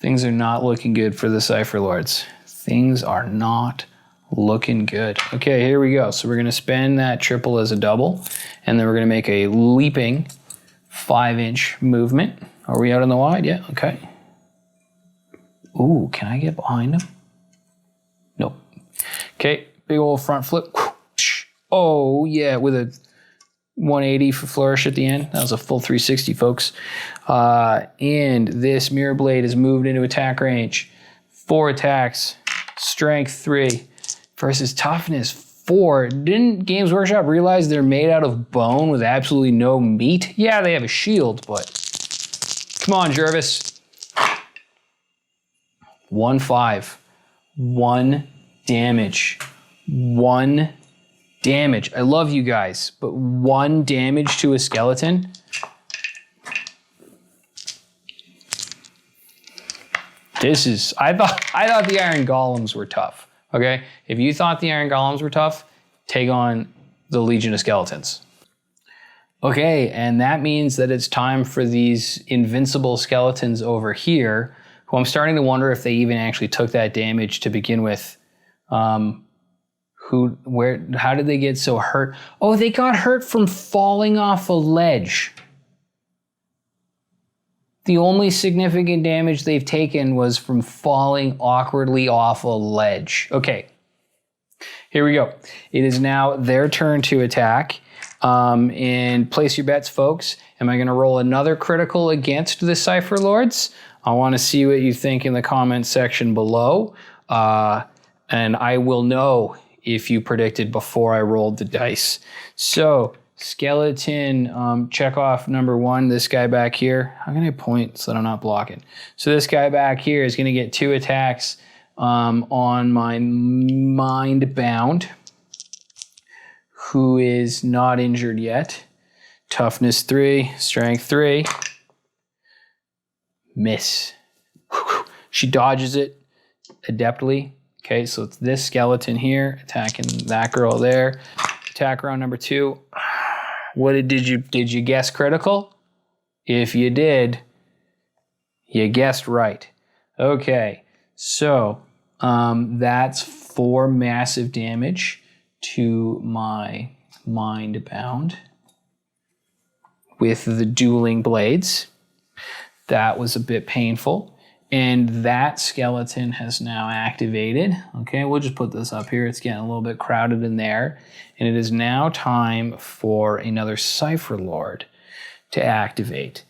Things are not looking good for the Cypher Lords. Things are not looking good. Okay, here we go. So we're going to spend that triple as a double, and then we're going to make a leaping 5-inch movement. Are we out on the wide? Yeah, okay. Ooh, can I get behind him? Nope. Okay, big old front flip. Oh, yeah, with a 180 for flourish at the end. That was a full 360, folks. And this mirror blade is moved into attack range. 4 attacks strength 3 versus toughness 4. Didn't Games Workshop realize they're made out of bone with absolutely no meat? Yeah, they have a shield, but come on, Jervis. 1-5. 1 damage. 1 damage. I love you guys, but 1 damage to a skeleton? This is, I thought the iron golems were tough, okay? If you thought the iron golems were tough, take on the Legion of Skeletons. Okay, and that means that it's time for these invincible skeletons over here, who I'm starting to wonder if they even actually took that damage to begin with. How did they get so hurt? Oh, they got hurt from falling off a ledge. The only significant damage they've taken was from falling awkwardly off a ledge. Okay, here we go. It is now their turn to attack. And place your bets, folks. Am I going to roll another critical against the Cypher Lords? I want to see what you think in the comments section below. And I will know if you predicted before I rolled the dice. So, skeleton, check off number 1, this guy back here. I'm going to point so that I'm not blocking. So this guy back here is going to get 2 attacks on my mind bound, who is not injured yet. Toughness 3, strength 3. Miss. She dodges it adeptly. Okay, so it's this skeleton here attacking that girl there. Attack round number 2. What did you guess critical? If you did, you guessed right. Okay, so that's 4 massive damage to my mind bound with the dueling blades. That was a bit painful. And that skeleton has now activated. Okay, we'll just put this up here. It's getting a little bit crowded in there. And it is now time for another Cypher Lord to activate.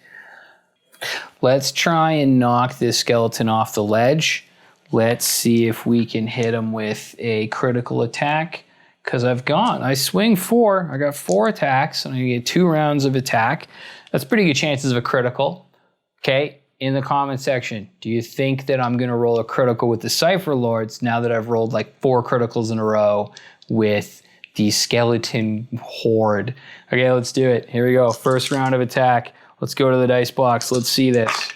Let's try and knock this skeleton off the ledge. Let's see if we can hit him with a critical attack. Because I swing 4. I got 4 attacks, and I get 2 rounds of attack. That's pretty good chances of a critical. Okay. In the comment section, do you think that I'm going to roll a critical with the Cypher Lords now that I've rolled like 4 criticals in a row with the skeleton horde? Okay, let's do it. Here we go. First round of attack. Let's go to the dice box. Let's see this.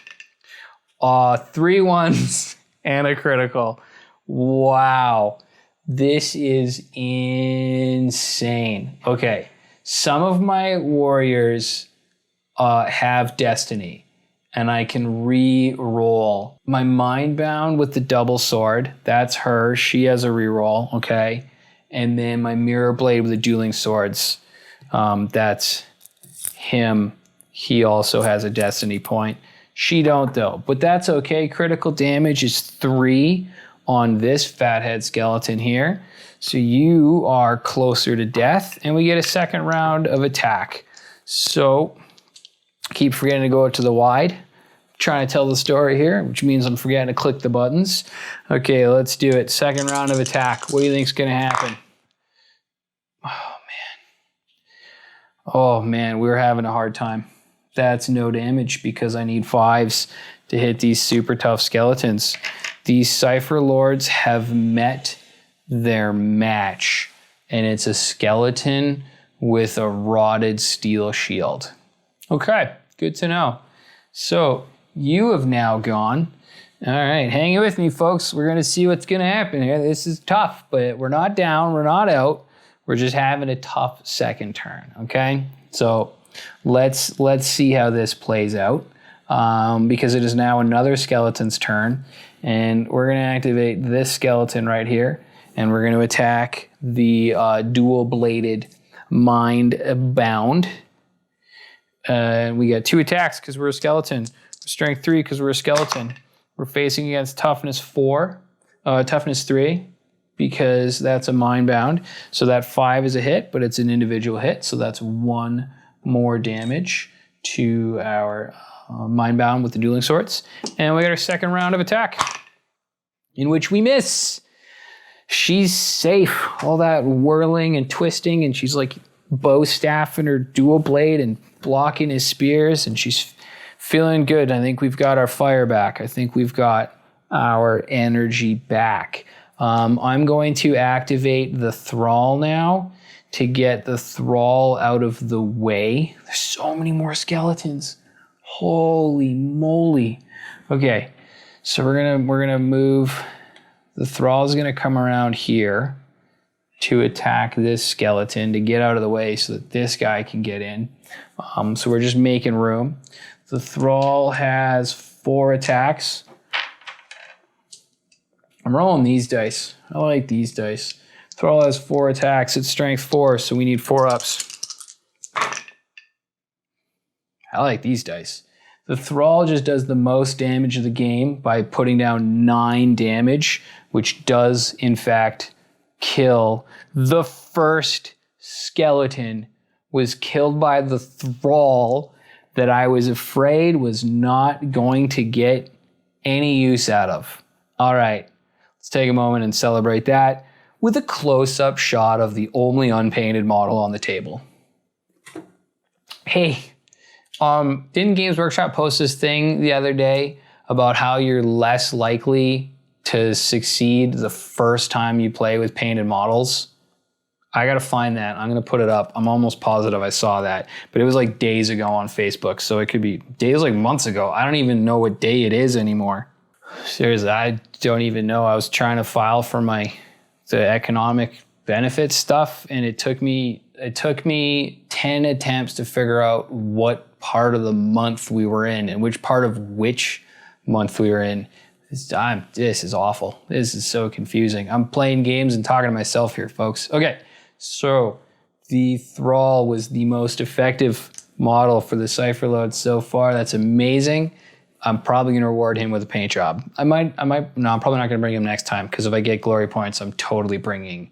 3 ones and a critical. Wow. This is insane. Okay, some of my warriors have destiny. And I can re-roll. My mind bound with the double sword, that's her. She has a re-roll, okay? And then my mirror blade with the dueling swords, that's him. He also has a destiny point. She don't though, but that's okay. Critical damage is 3 on this fathead skeleton here. So you are closer to death, and we get a second round of attack. So, keep forgetting to go out to the wide. Trying to tell the story here, which means I'm forgetting to click the buttons. Okay, let's do it. Second round of attack. What do you think's going to happen? Oh man, we're having a hard time. That's no damage because I need 5s to hit these super tough skeletons. These Cypher Lords have met their match, and it's a skeleton with a rotted steel shield. Okay, good to know. So, you have now gone. All right, hang with me, folks. We're going to see what's going to happen here. This is tough, but we're not down. We're not out. We're just having a tough second turn, okay? So let's see how this plays out because it is now another skeleton's turn, and we're going to activate this skeleton right here, and we're going to attack the dual-bladed mind bound. We got 2 attacks because we're a skeleton. Strength 3 because we're a skeleton. We're facing against toughness 3 because that's a mind bound. So that 5 is a hit, but it's an individual hit. So that's 1 more damage to our mind bound with the dueling swords. And we got our second round of attack, in which we miss. she's safe. All that whirling and twisting, and she's like bow staffing her dual blade and blocking his spears, and she's feeling good. I think we've got our fire back. I think we've got our energy back. I'm going to activate the thrall now to get the thrall out of the way. There's so many more skeletons. Holy moly. Okay, so we're gonna move. The thrall is gonna come around here to attack this skeleton to get out of the way so that this guy can get in. So we're just making room. The thrall has 4 attacks. I'm rolling these dice. I like these dice. Thrall has 4 attacks. It's strength 4, so we need 4 ups. I like these dice. The thrall just does the most damage of the game by putting down 9 damage, which does, in fact, kill. The first skeleton was killed by the thrall that I was afraid was not going to get any use out of. All right. Let's take a moment and celebrate that with a close-up shot of the only unpainted model on the table. Hey, didn't Games Workshop post this thing the other day about how you're less likely to succeed the first time you play with painted models? I gotta find that. I'm gonna put it up. I'm almost positive I saw that, but it was like days ago on Facebook, so it could be days, like months ago. I don't even know what day it is anymore. Seriously, I don't even know. I was trying to file for the economic benefits stuff, and it took me 10 attempts to figure out what part of the month we were in and which part of which month we were in. This is awful. This is so confusing. I'm playing games and talking to myself here, folks. Okay, so the thrall was the most effective model for the Cypher Lords so far. That's amazing. I'm probably going to reward him with a paint job. No, I'm probably not going to bring him next time, because if I get glory points, I'm totally bringing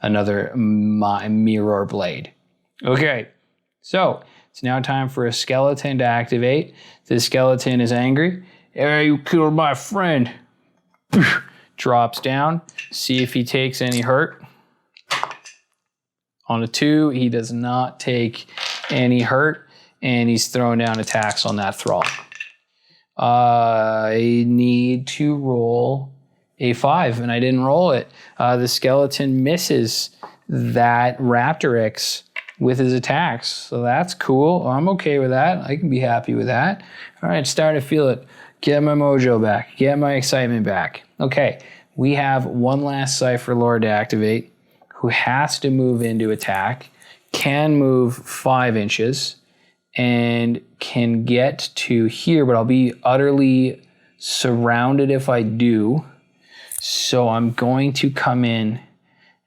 another mirror blade. Okay, so it's now time for a skeleton to activate. This skeleton is angry. Hey, you killed my friend. Drops down. See if he takes any hurt. On a 2, he does not take any hurt, and he's throwing down attacks on that thrall. I need to roll a 5, and I didn't roll it. The skeleton misses that Raptorix with his attacks, so that's cool. I'm okay with that. I can be happy with that. All right, starting to feel it. Get my mojo back. Get my excitement back. Okay, we have one last Cypher Lord to activate, who has to move into attack, can move 5 inches, and can get to here, but I'll be utterly surrounded if I do. So I'm going to come in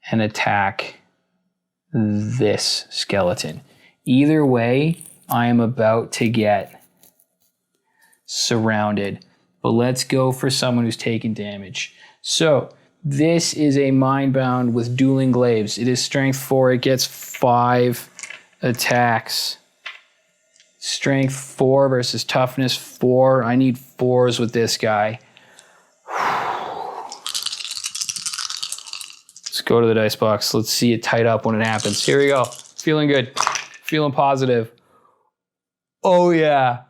and attack this skeleton. Either way, I am about to get surrounded, but let's go for someone who's taking damage. So this is a Mindbound with dueling glaives. It is strength 4. It gets 5 attacks. Strength 4 versus toughness 4. I need 4s with this guy. Let's go to the dice box. Let's see it tight up when it happens. Here we go. Feeling good. Feeling positive. Oh yeah.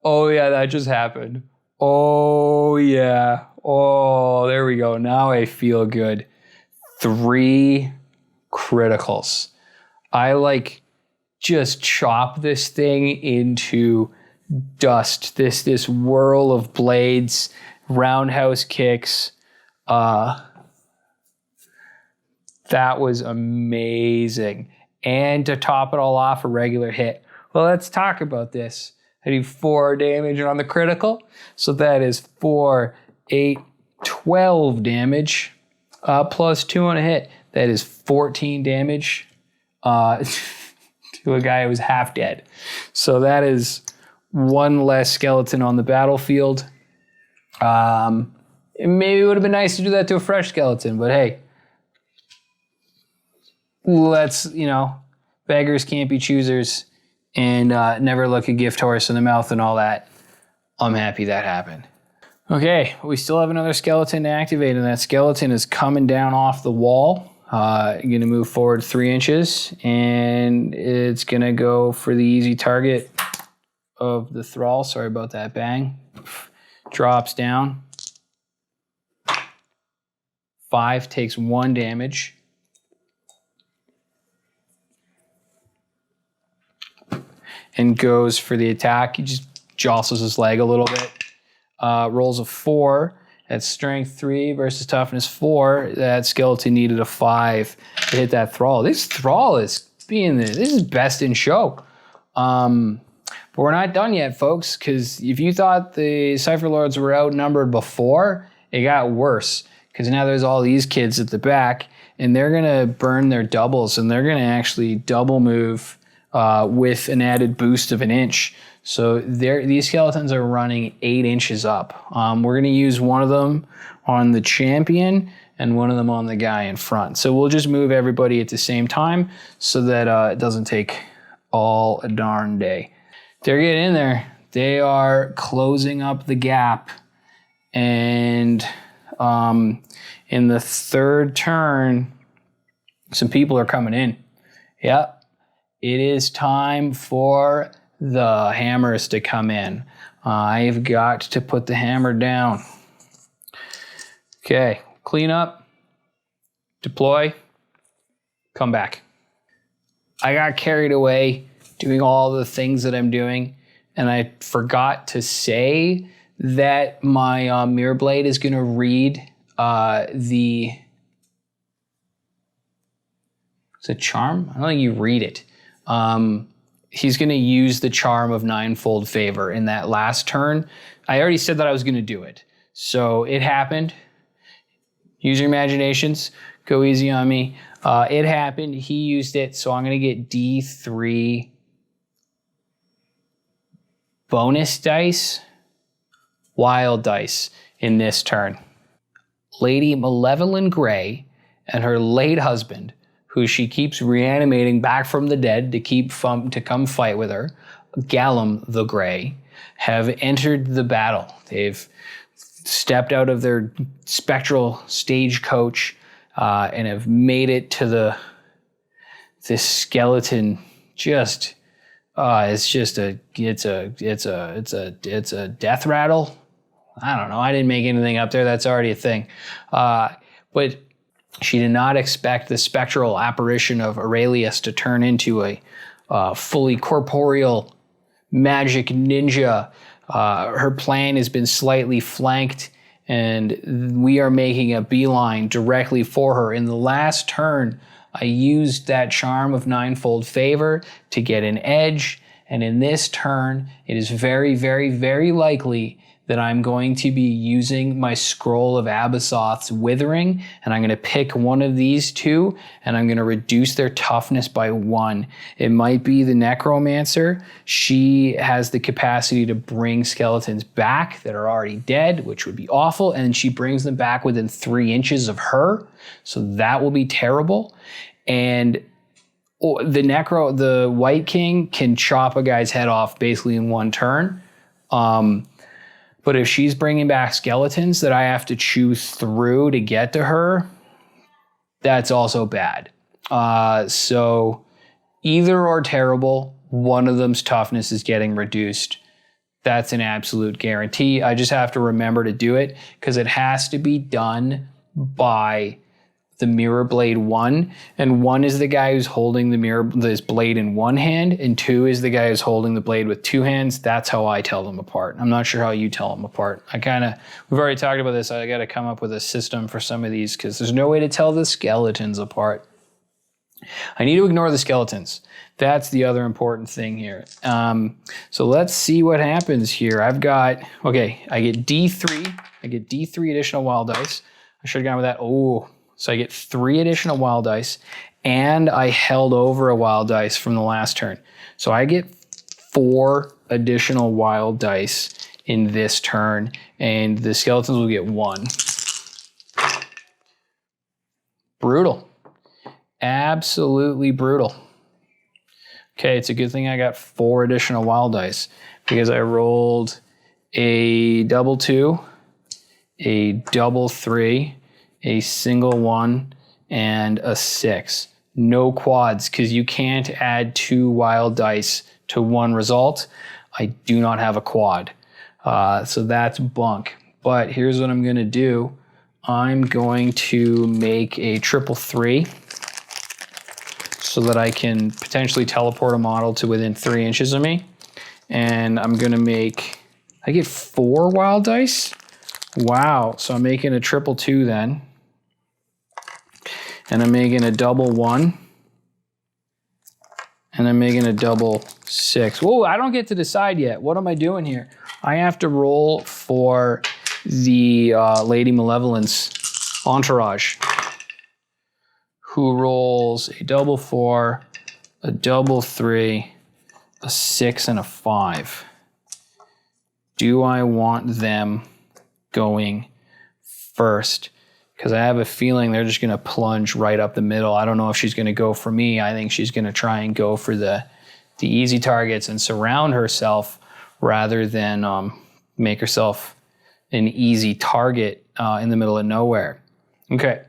Oh yeah, that just happened. Oh yeah. Oh, there we go. Now I feel good. 3 criticals. I just chop this thing into dust. This whirl of blades, roundhouse kicks. That was amazing. And to top it all off, a regular hit. Well, let's talk about this. I do 4 damage on the critical. So that is 4, 8, 12 damage. Plus 2 on a hit. That is 14 damage. To a guy who was half dead. So that is 1 less skeleton on the battlefield. Maybe it would have been nice to do that to a fresh skeleton, but hey, let's, beggars can't be choosers, and never look a gift horse in the mouth and all that. I'm happy that happened. Okay, we still have another skeleton to activate, and that skeleton is coming down off the wall. Going to move forward 3 inches, and it's going to go for the easy target of the thrall. Sorry about that, bang. Drops down. 5 takes 1 damage. And goes for the attack. He just jostles his leg a little bit. Rolls a 4. That's strength 3 versus toughness 4. That skeleton needed a 5 to hit that thrall. This thrall is this is best in show. But we're not done yet, folks, because if you thought the Cypher Lords were outnumbered before, it got worse. Because now there's all these kids at the back, and they're gonna burn their doubles, and they're gonna actually double move with an added boost of 1 inch. So these skeletons are running 8 inches up. We're going to use one of them on the champion and one of them on the guy in front. So we'll just move everybody at the same time so that it doesn't take all a darn day. They're getting in there. They are closing up the gap. And in the 3rd turn, some people are coming in. Yep. It is time for the hammers to come in. I've got to put the hammer down. Okay, clean up, deploy, come back. I got carried away doing all the things that I'm doing, and I forgot to say that my mirror blade is going to read the... Is it charm? I don't think you read it. He's going to use the charm of 9-fold favor in that last turn. I already said that I was going to do it. So it happened. Use your imaginations. Go easy on me. It happened. He used it. So I'm going to get D3 bonus dice, wild dice in this turn. Lady Malevalyn Gray and her late husband, who she keeps reanimating back from the dead to come fight with her, Gallum the Grey, have entered the battle. They've stepped out of their spectral stagecoach and have made it to this skeleton. It's a death rattle. I don't know. I didn't make anything up there. That's already a thing. But she did not expect the spectral apparition of Aurelius to turn into a fully corporeal magic ninja. Her plan has been slightly flanked, and we are making a beeline directly for her. In the last turn, I used that charm of 9-fold favor to get an edge, and in this turn, it is very, very, very likely that I'm going to be using my Scroll of Abyssos's Withering, and I'm going to pick one of these two, and I'm going to reduce their toughness by 1. It might be the necromancer. She has the capacity to bring skeletons back that are already dead, which would be awful, and she brings them back within 3 inches of her, so that will be terrible. And the White King can chop a guy's head off basically in 1 turn. But if she's bringing back skeletons that I have to chew through to get to her, that's also bad. So either or terrible, one of them's toughness is getting reduced. That's an absolute guarantee. I just have to remember to do it because it has to be done by the Mirror Blade 1, and 1 is the guy who's holding this blade in 1 hand, and 2 is the guy who's holding the blade with 2 hands. That's how I tell them apart. I'm not sure how you tell them apart. We've already talked about this. I got to come up with a system for some of these because there's no way to tell the skeletons apart. I need to ignore the skeletons. That's the other important thing here. So let's see what happens here. I get D3. I get D3 additional wild dice. I should have gone with that. So I get 3 additional wild dice, and I held over a wild dice from the last turn. So I get 4 additional wild dice in this turn, and the skeletons will get 1. Brutal. Absolutely brutal. Okay, it's a good thing I got 4 additional wild dice because I rolled a double 2, a double 3, a single 1, and a 6. No quads, because you can't add 2 wild dice to one result. I do not have a quad. So that's bunk. But here's what I'm going to do. I'm going to make a triple 3 so that I can potentially teleport a model to within 3 inches of me. And I'm going to make, I get 4 wild dice. Wow. So I'm making a triple 2 then. And I'm making a double 1. And I'm making a double 6. Whoa, I don't get to decide yet. What am I doing here? I have to roll for the Lady Malevalyn's entourage, who rolls a double 4, a double 3, a 6, and a 5. Do I want them going first? Because I have a feeling they're just going to plunge right up the middle. I don't know if she's going to go for me. I think she's going to try and go for the easy targets and surround herself rather than make herself an easy target in the middle of nowhere. Okay,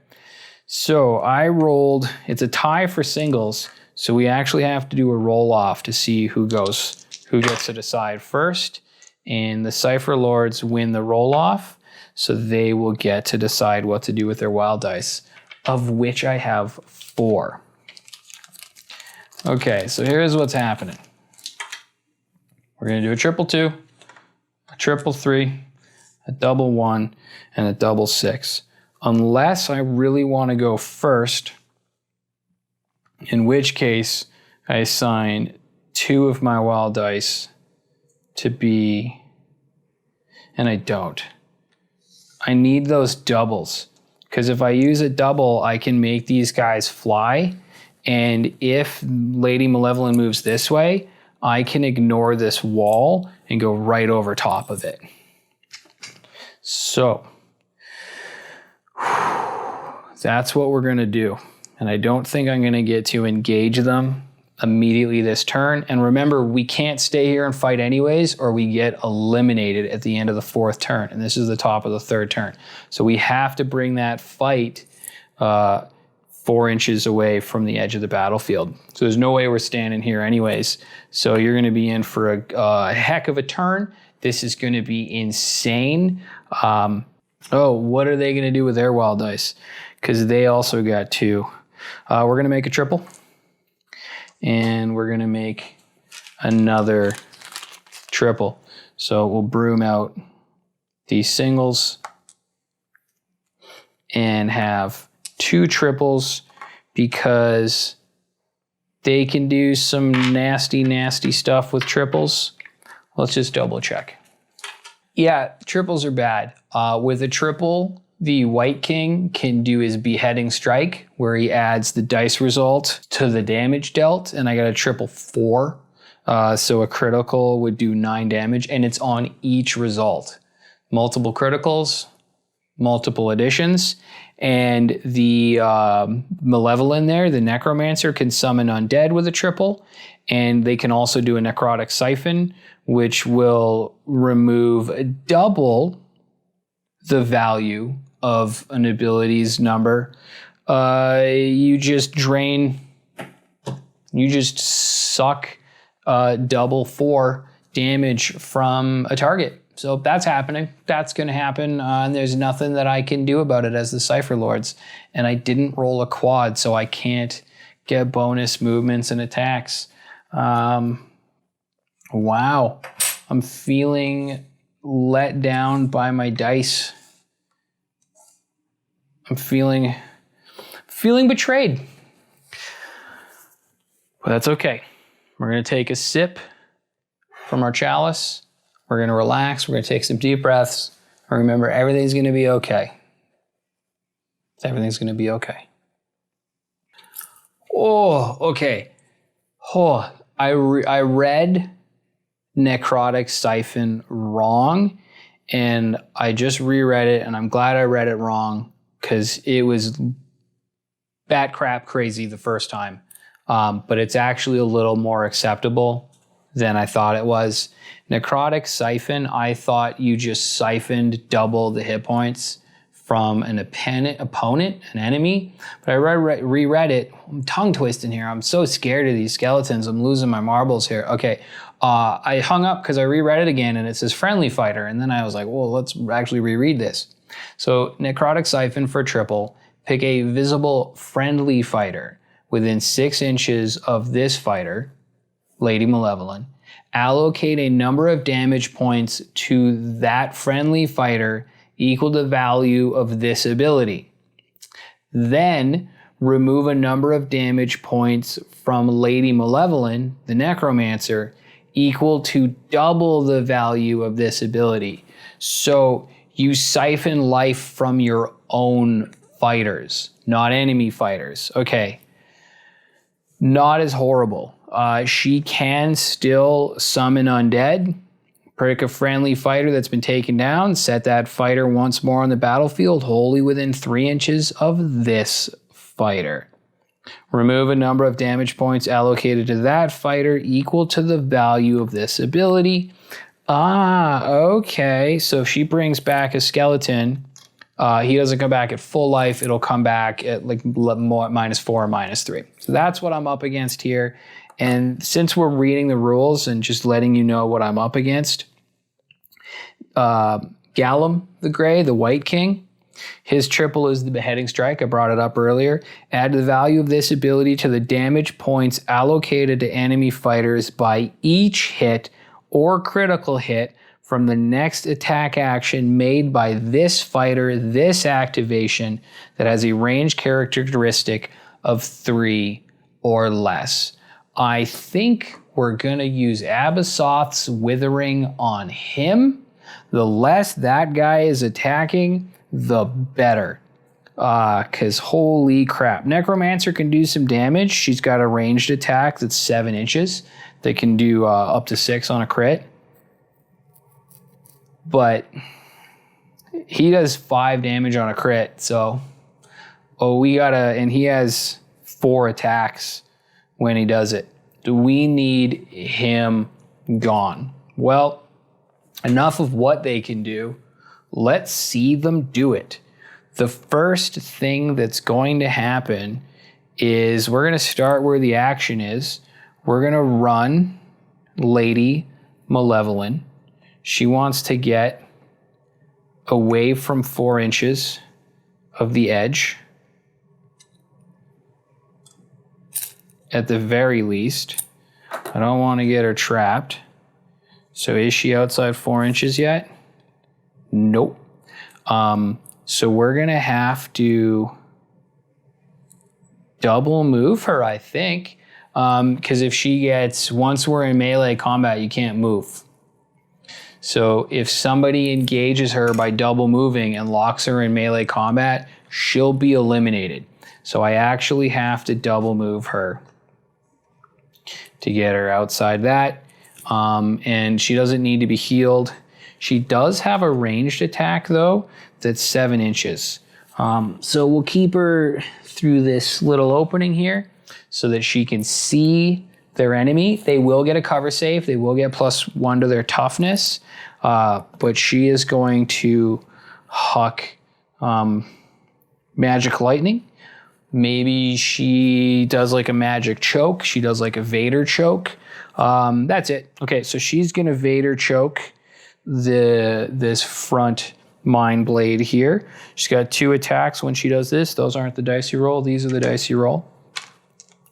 so I rolled, it's a tie for singles, so we actually have to do a roll off to see who gets to decide first, and the Cypher Lords win the roll off, so they will get to decide what to do with their wild dice, of which I have 4. Okay, so here's what's happening. We're gonna do a triple 2, a triple 3, a double 1, and a double 6. Unless I really want to go first, in which case I assign 2 of my wild dice to be, and I don't. I need those doubles, because if I use a double, I can make these guys fly, and if Lady Malevalyn moves this way, I can ignore this wall and go right over top of it. So that's what we're going to do. And I don't think I'm going to get to engage them immediately this turn. And remember, we can't stay here and fight anyways, or we get eliminated at the end of the 4th turn. And this is the top of the 3rd turn. So we have to bring that fight 4 inches away from the edge of the battlefield. So there's no way we're standing here anyways. So you're going to be in for a heck of a turn. This is going to be insane. Oh, what are they going to do with their wild dice? Because they also got 2. We're going to make a triple. And we're going to make another triple. So we'll broom out these singles and have 2 triples, because they can do some nasty, nasty stuff with triples. Let's just double check. Yeah, triples are bad. With a triple, the White King can do his beheading strike, where he adds the dice result to the damage dealt, and I got a triple 4. So a critical would do 9 damage, and it's on each result. Multiple criticals, multiple additions, and the Malevalyn there, the necromancer, can summon undead with a triple, and they can also do a necrotic siphon, which will remove double the value of an ability's number. You just suck double 4 damage from a target. So that's happening. That's going to happen. And there's nothing that I can do about it as the Cypher Lords. And I didn't roll a quad, so I can't get bonus movements and attacks. Wow. I'm feeling let down by my dice. I'm feeling betrayed. But that's okay. We're going to take a sip from our chalice. We're going to relax. We're going to take some deep breaths. And remember, everything's going to be okay. Everything's going to be okay. Oh, okay. Oh, I read necrotic siphon wrong, and I just reread it, and I'm glad I read it wrong, because it was bat crap crazy the first time. But it's actually a little more acceptable than I thought it was. Necrotic Siphon, I thought you just siphoned double the hit points from an opponent, an enemy. But I reread it. I'm tongue twisting here. I'm so scared of these skeletons. I'm losing my marbles here. Okay, I hung up because I reread it again and it says friendly fighter. And then I was like, well, let's actually reread this. So Necrotic Siphon for triple, pick a visible friendly fighter within 6 inches of this fighter, Lady Malevalyn. Allocate a number of damage points to that friendly fighter equal to the value of this ability. Then remove a number of damage points from Lady Malevalyn, the necromancer, equal to double the value of this ability. So you siphon life from your own fighters, not enemy fighters. Okay, not as horrible. She can still summon undead. Pick a friendly fighter that's been taken down. Set that fighter once more on the battlefield, wholly within 3 inches of this fighter. Remove a number of damage points allocated to that fighter equal to the value of this ability. Okay. So if she brings back a skeleton, he doesn't come back at full life. It'll come back at like -4 or -3. So that's what I'm up against here. And since we're reading the rules and just letting you know what I'm up against, Gallum the Gray, the White King, his triple is the Beheading Strike. I brought it up earlier. Add the value of this ability to the damage points allocated to enemy fighters by each hit or critical hit from the next attack action made by this fighter, this activation that has a range characteristic of 3 or less. I think we're going to use Abasoth's Withering on him. The less that guy is attacking, the better. Because holy crap. Necromancer can do some damage. She's got a ranged attack that's 7 inches. That can do up to 6 on a crit. But he does 5 damage on a crit. So, and he has 4 attacks when he does it. Do we need him gone? Well, enough of what they can do. Let's see them do it. The first thing that's going to happen is we're going to start where the action is. We're going to run Lady Malevalyn. She wants to get away from 4 inches of the edge. At the very least. I don't want to get her trapped. So is she outside 4 inches yet? Nope. So we're going to have to double move her, I think. Because if she gets, once we're in melee combat, you can't move. So if somebody engages her by double moving and locks her in melee combat, she'll be eliminated. So I actually have to double move her to get her outside that. And she doesn't need to be healed. She does have a ranged attack though, that's 7 inches. So we'll keep her through this little opening here so that she can see their enemy. They will get a cover save. They will get +1 to their toughness. But she is going to huck magic lightning. Maybe she does like a magic choke. She does like a Vader choke. That's it. Okay, so she's gonna Vader choke this front mind blade here. She's got 2 attacks when she does this. Those aren't the dice you roll. These are the dice you roll.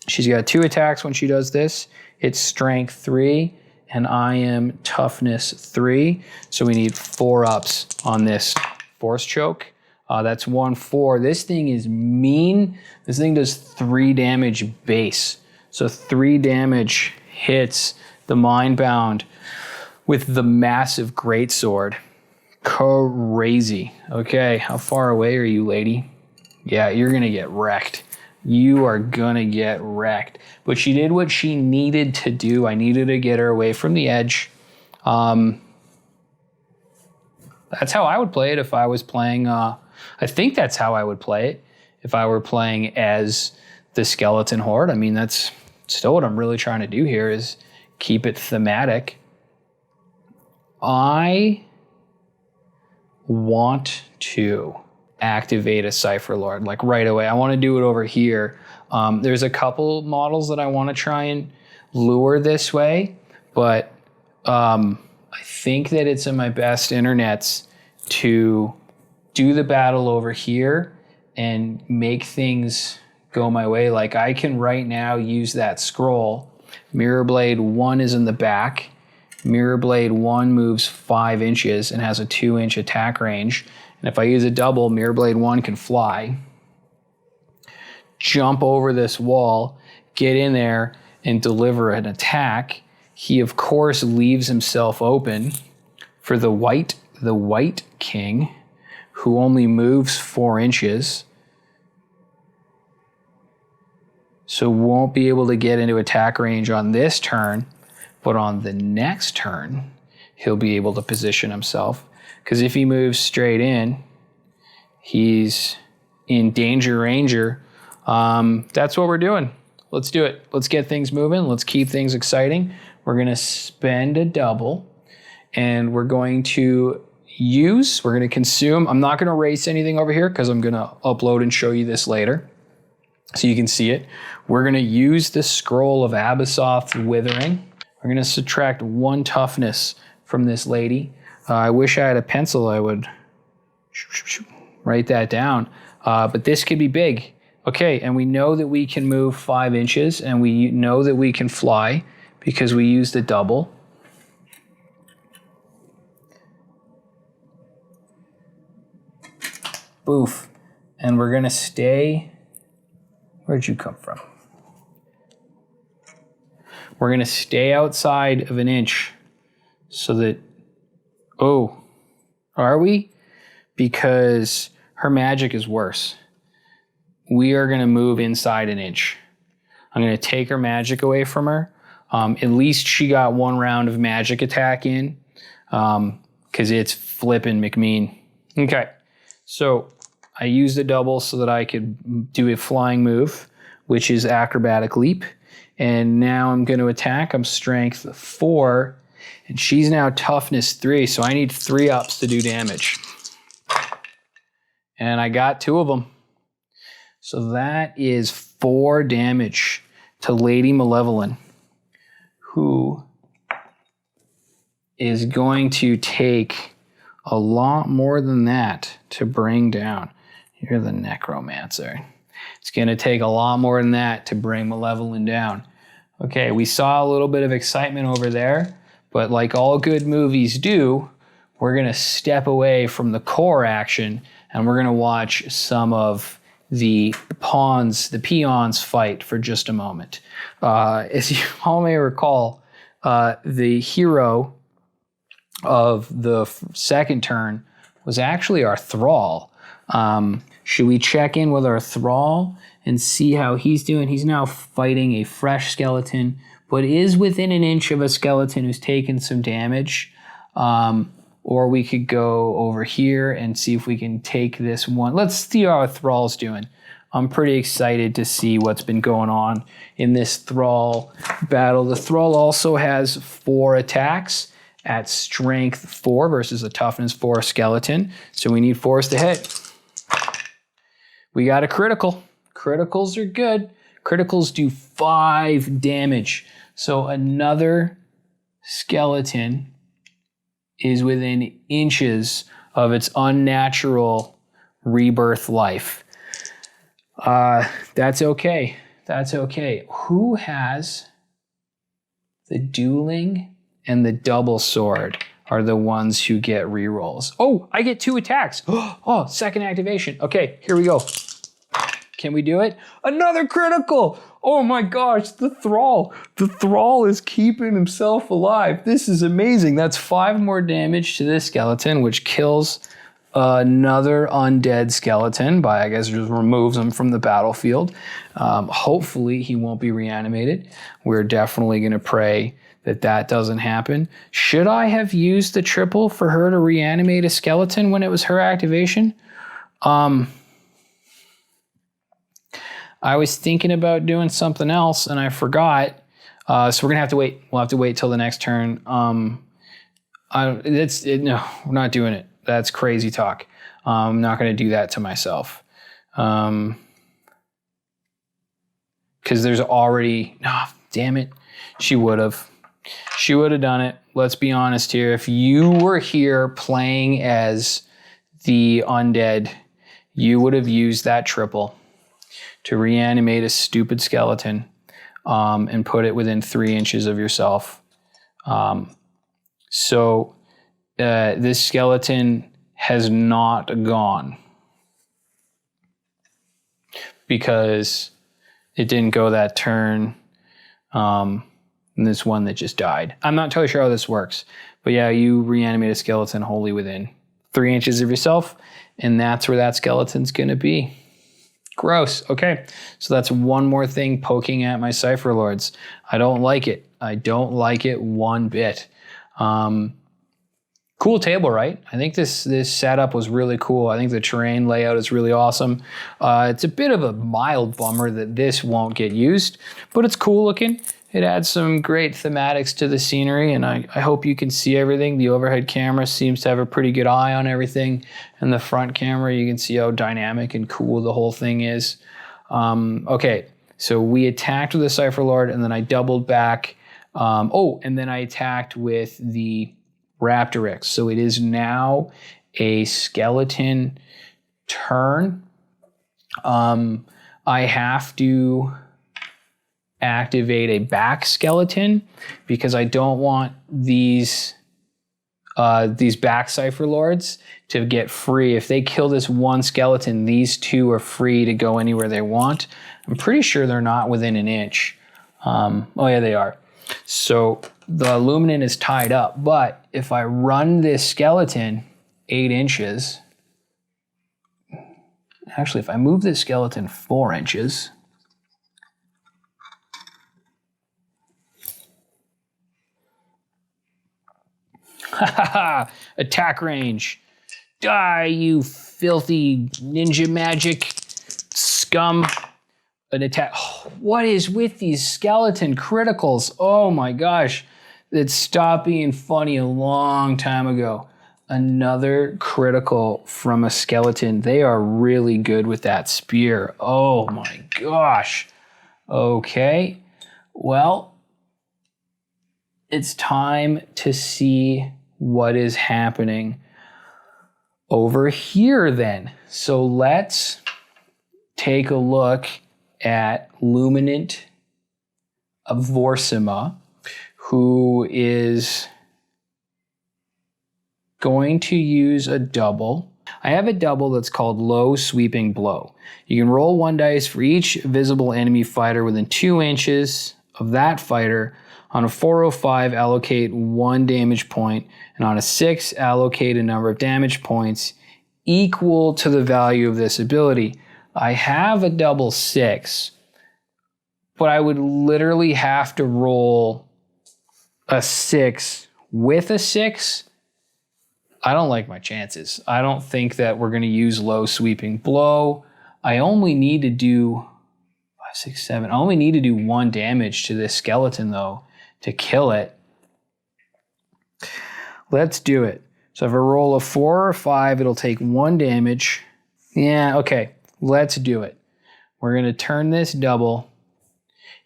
She's got 2 attacks when she does this. It's strength 3 and I am toughness 3. So we need 4 ups on this force choke. That's 1/4. This thing is mean. This thing does 3 damage base. So 3 damage hits the Mindbound with the massive greatsword. Crazy. Okay, how far away are you, lady? Yeah, you're gonna get wrecked. You are gonna get wrecked. But she did what she needed to do. I needed to get her away from the edge. That's how I would play it if I was playing... I think that's how I would play it if I were playing as the skeleton horde. I mean, that's still what I'm really trying to do here is keep it thematic. I want to activate a Cypher Lord, like right away. I want to do it over here. There's a couple models that I want to try and lure this way, but I think that it's in my best internets to do the battle over here and make things go my way. Like I can right now use that scroll. Mirror Blade 1 is in the back. Mirror Blade 1 moves 5 inches and has a 2-inch attack range. And if I use a double, Mirror Blade 1 can fly, jump over this wall, get in there, and deliver an attack. He, of course, leaves himself open for the white king, who only moves 4 inches. So won't be able to get into attack range on this turn, but on the next turn, he'll be able to position himself. Because if he moves straight in, he's in danger ranger. That's what we're doing. Let's do it. Let's get things moving. Let's keep things exciting. We're going to spend a double, and we're going to consume. I'm not going to erase anything over here because I'm going to upload and show you this later so you can see it. We're going to use the Scroll of Abyssos's Withering. We're going to subtract 1 toughness from this lady. I wish I had a pencil. I would write that down. But this could be big. Okay, and we know that we can move 5 inches, and we know that we can fly because we used a double. Boof. And we're going to stay. Where'd you come from? We're going to stay outside of an inch so that, oh, are we? Because her magic is worse. We are going to move inside an inch. I'm going to take her magic away from her. At least she got 1 round of magic attack in because it's flippin' McMean. Okay, so I used a double so that I could do a flying move, which is acrobatic leap. And now I'm going to attack. I'm strength 4, and she's now toughness 3. So I need 3 ups to do damage. And I got 2 of them. So that is 4 damage to Lady Malevalyn, who is going to take a lot more than that to bring down. You're the necromancer. It's going to take a lot more than that to bring Malevalyn down. Okay, we saw a little bit of excitement over there, but like all good movies do, we're going to step away from the core action and we're going to watch some of the peons fight for just a moment. As you all may recall, the hero of the second turn was actually our thrall. Should we check in with our thrall and see how he's doing? He's now fighting a fresh skeleton, but is within an inch of a skeleton who's taken some damage. Or we could go over here and see if we can take this one. Let's see how our thrall's doing. I'm pretty excited to see what's been going on in this thrall battle. The thrall also has 4 attacks at strength 4 versus a toughness 4 skeleton. So we need 4s to hit. We got a critical. Criticals are good. Criticals do 5 damage. So another skeleton is within inches of its unnatural rebirth life. That's okay. That's okay. Who has the dueling and the double sword are the ones who get rerolls. Oh, I get 2 attacks. Oh, second activation. Okay, here we go. Can we do it? Another critical. Oh my gosh, the thrall. The thrall is keeping himself alive. This is amazing. That's 5 more damage to this skeleton, which kills another undead skeleton by, I guess, just removes him from the battlefield. Hopefully he won't be reanimated. We're definitely going to pray that that doesn't happen. Should I have used the triple for her to reanimate a skeleton when it was her activation? I was thinking about doing something else and I forgot. So we're gonna have to wait. We'll have to wait till the next turn. No, we're not doing it. That's crazy talk. I'm not gonna do that to myself. Because there's already, damn it. She would have done it. Let's be honest here. If you were here playing as the undead, you would have used that triple to reanimate a stupid skeleton and put it within 3 inches of yourself. So this skeleton has not gone because it didn't go that turn. And this one that just died. I'm not totally sure how this works, but yeah, you reanimate a skeleton wholly within 3 inches of yourself, and that's where that skeleton's gonna be. Gross. Okay, so that's one more thing poking at my Cypher Lords. I don't like it. I don't like it one bit. Cool table, right? I think this setup was really cool. I think the terrain layout is really awesome. It's a bit of a mild bummer that this won't get used, but it's cool looking. It adds some great thematics to the scenery, and I hope you can see everything. The overhead camera seems to have a pretty good eye on everything, and the front camera, you can see how dynamic and cool the whole thing is. Okay, so we attacked with the Cypher Lord, and then I doubled back. And then I attacked with the Raptorix. So it is now a skeleton turn. I have to activate a back skeleton because I don't want these back Cypher Lords to get free. If they kill this one skeleton, these two are free to go anywhere they want. I'm pretty sure they're not within an inch. Oh yeah, they are. So the Luminant is tied up, but if I run this skeleton 8 inches, actually if I move this skeleton 4 inches, attack range. Die, you filthy ninja magic scum. An attack. Oh, what is with these skeleton criticals? Oh my gosh. It stopped being funny a long time ago. Another critical from a skeleton. They are really good with that spear. Oh my gosh. Okay. Well, it's time to see what is happening over here then. So let's take a look at Luminant of Vorsima, who is going to use a double. I have a double that's called Low Sweeping Blow. You can roll 1 dice for each visible enemy fighter within 2 inches of that fighter. On a 4 or 5, allocate 1 damage point, and on a 6, allocate a number of damage points equal to the value of this ability. I have a double 6, but I would literally have to roll a 6 with a 6. I don't like my chances. I don't think that we're going to use Low Sweeping Blow. I only need to do 5, 6, 7. I only need to do 1 damage to this skeleton though to kill it. Let's do it. So if I roll a 4 or 5, it'll take 1 damage. Yeah, okay. Let's do it. We're going to turn this double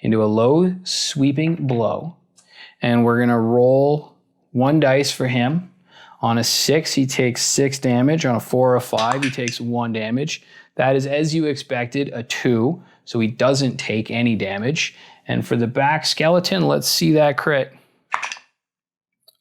into a Low Sweeping Blow, and we're going to roll 1 dice for him. On a 6, he takes 6 damage. On a 4 or 5, he takes 1 damage. That is, as you expected, a 2, so he doesn't take any damage. And for the back skeleton, let's see that crit.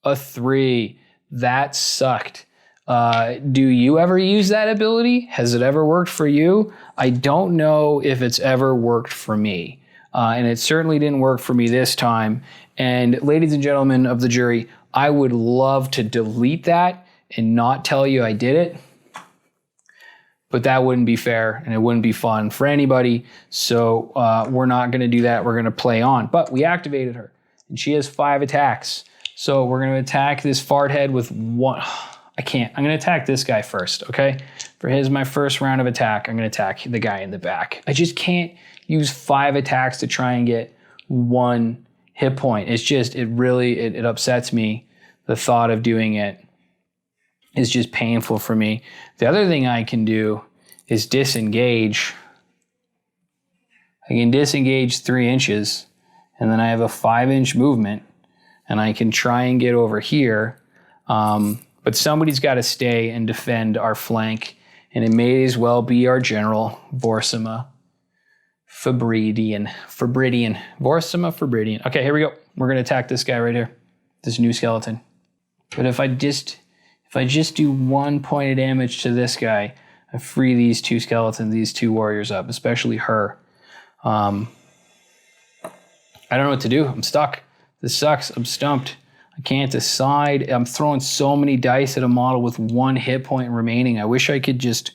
A 3. That sucked. Do you ever use that ability? Has it ever worked for you? I don't know if it's ever worked for me. And it certainly didn't work for me this time. And ladies and gentlemen of the jury, I would love to delete that and not tell you I did it. But that wouldn't be fair and it wouldn't be fun for anybody. So we're not going to do that. We're going to play on. But we activated her and she has 5 attacks. So we're going to attack this fart head with 1. I can't. I'm going to attack this guy first, okay? For my first round of attack, I'm going to attack the guy in the back. I just can't use 5 attacks to try and get 1 hit point. It's just, it upsets me. The thought of doing it is just painful for me. The other thing I can do is disengage. I can disengage 3 inches, and then I have a 5-inch movement, and I can try and get over here. But somebody's got to stay and defend our flank, and it may as well be our general, Borsima Fabridian. Borsima Fabridian. Okay, here we go. We're going to attack this guy right here, this new skeleton. But if I just do 1 point of damage to this guy, I free these 2 skeletons, these 2 warriors up, especially her. I don't know what to do. I'm stuck. This sucks. I'm stumped. I can't decide. I'm throwing so many dice at a model with 1 hit point remaining. I wish I could just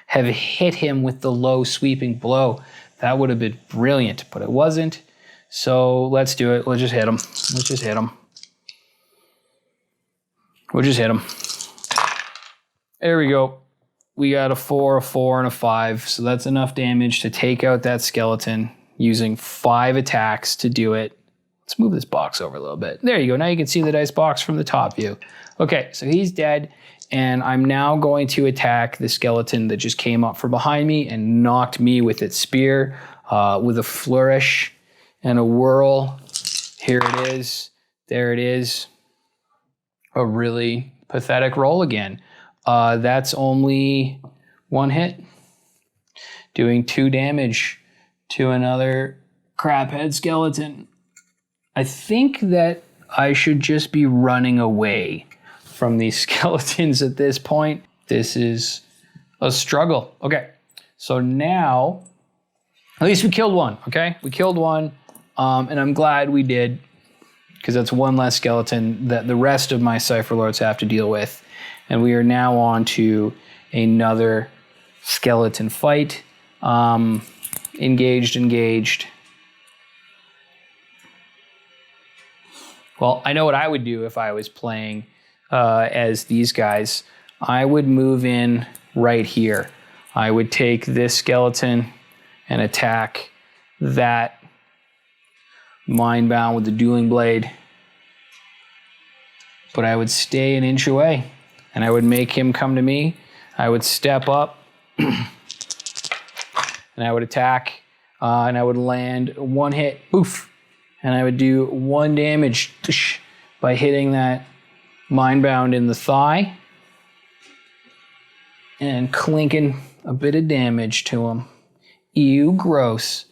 have hit him with the low sweeping blow. That would have been brilliant, but it wasn't. So let's do it. Let's just hit him. Let's just hit him. We'll just hit him. There we go. We got a 4, a 4, and a 5. So that's enough damage to take out that skeleton using 5 attacks to do it. Let's move this box over a little bit. There you go. Now you can see the dice box from the top view. Okay, so he's dead. And I'm now going to attack the skeleton that just came up from behind me and knocked me with its spear with a flourish and a whirl. Here it is. There it is. A really pathetic roll again. That's only 1 hit. Doing 2 damage to another craphead skeleton. I think that I should just be running away from these skeletons at this point. This is a struggle. Okay, so now, at least we killed one, okay? We killed one, and I'm glad we did, because that's 1 less skeleton that the rest of my Cypher Lords have to deal with. And we are now on to another skeleton fight. Engaged. Well, I know what I would do if I was playing as these guys. I would move in right here. I would take this skeleton and attack that mindbound with the dueling blade. But I would stay an inch away. And I would make him come to me. I would step up, and I would attack, and I would land 1 hit, poof, and I would do 1 damage by hitting that mindbound in the thigh and clinking a bit of damage to him. Ew, gross.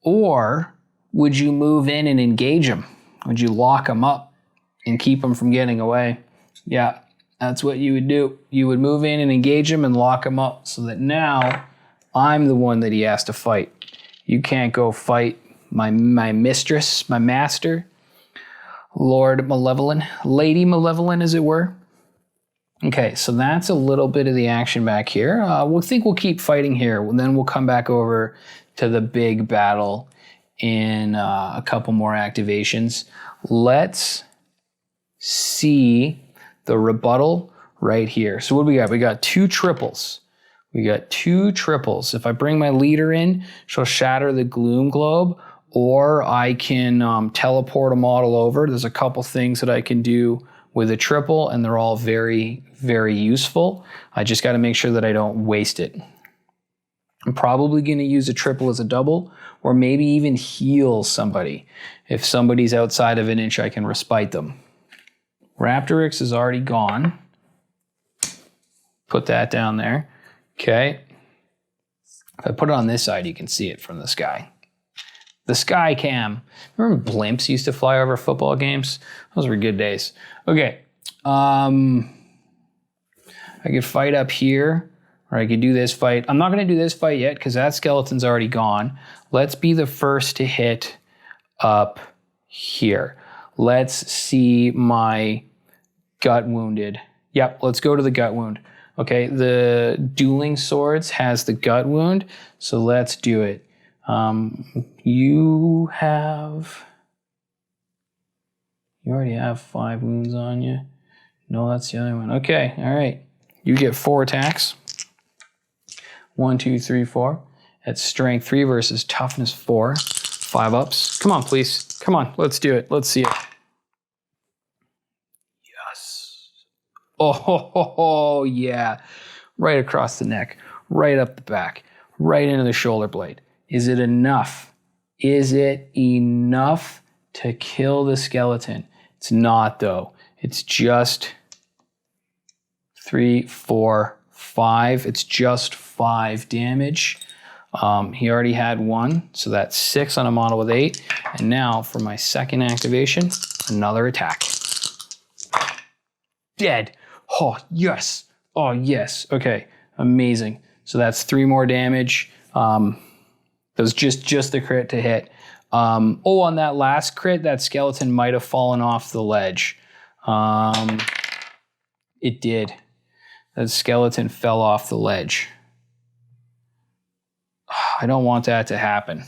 Or would you move in and engage him? Would you lock him up and keep him from getting away? Yeah. That's what you would do. You would move in and engage him and lock him up so that now I'm the one that he has to fight. You can't go fight my mistress, my master, Lord Malevalyn, Lady Malevalyn, as it were. Okay, so that's a little bit of the action back here. We'll keep fighting here. And then we'll come back over to the big battle in a couple more activations. Let's see the rebuttal right here. So what do we got? We got 2 triples. If I bring my leader in, she'll shatter the gloom globe, or I can teleport a model over. There's a couple things that I can do with a triple, and they're all very, very useful. I just got to make sure that I don't waste it. I'm probably going to use a triple as a double, or maybe even heal somebody. If somebody's outside of an inch, I can respite them. Raptorix is already gone. Put that down there. Okay. If I put it on this side, you can see it from the sky. The sky cam. Remember blimps used to fly over football games? Those were good days. Okay. I could fight up here, or I could do this fight. I'm not going to do this fight yet because that skeleton's already gone. Let's be the first to hit up here. Let's see my gut wounded. Yep, let's go to the gut wound. Okay, the dueling swords has the gut wound, so let's do it. You already have 5 wounds on you. No, that's the other one. Okay, all right. You get 4 attacks. 1, 2, 3, 4. That's strength 3 versus toughness 4. 5 ups. Come on, please. Come on, let's do it. Let's see it. Yes. Oh, yeah. Right across the neck, right up the back, right into the shoulder blade. Is it enough? Is it enough to kill the skeleton? It's not, though. It's just 3, 4, 5. It's just 5 damage. He already had 1, so that's 6 on a model with 8. And now for my second activation, another attack. Dead. Oh, yes. Oh, yes. Okay, amazing. So that's 3 more damage. That was just the crit to hit. On that last crit, that skeleton might have fallen off the ledge. It did. That skeleton fell off the ledge. I don't want that to happen.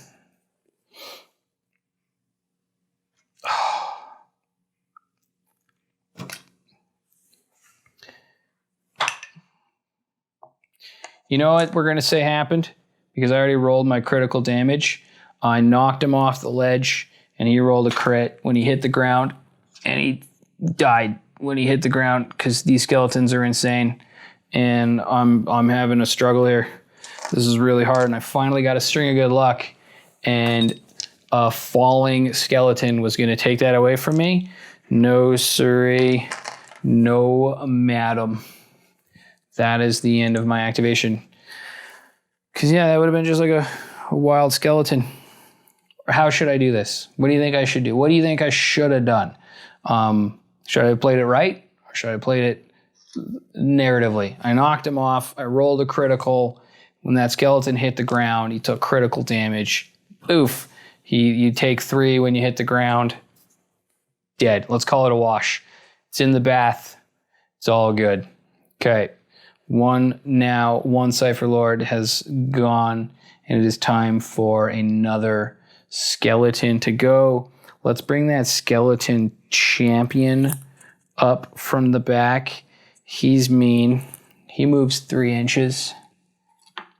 You know what we're going to say happened? Because I already rolled my critical damage. I knocked him off the ledge, and he rolled a crit when he hit the ground, and he died when he hit the ground because these skeletons are insane, and I'm having a struggle here. This is really hard, and I finally got a string of good luck, and a falling skeleton was going to take that away from me. No, siree. No, madam. That is the end of my activation. Because, yeah, that would have been just like a wild skeleton. Or how should I do this? What do you think I should do? What do you think I should have done? Should I have played it right? Or should I have played it narratively? I knocked him off. I rolled a critical. When that skeleton hit the ground, he took critical damage. Oof. You take 3 when you hit the ground. Dead. Let's call it a wash. It's in the bath. It's all good. Okay. One Cypher Lord has gone, and it is time for another skeleton to go. Let's bring that skeleton champion up from the back. He's mean. He moves 3 inches.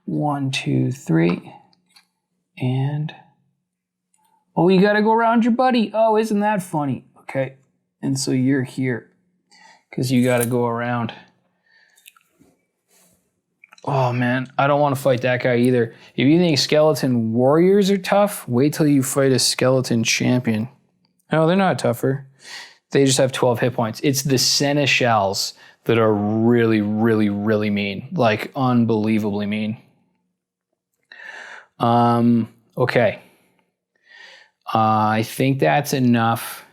1, 2, 3. And... oh, you gotta go around your buddy. Oh, isn't that funny? Okay. And so you're here. Because you gotta go around. Oh, man. I don't want to fight that guy either. If you think skeleton warriors are tough, wait till you fight a skeleton champion. No, they're not tougher. They just have 12 hit points. It's the seneschals that are really, really, really mean. Like, unbelievably mean. Okay. I think that's enough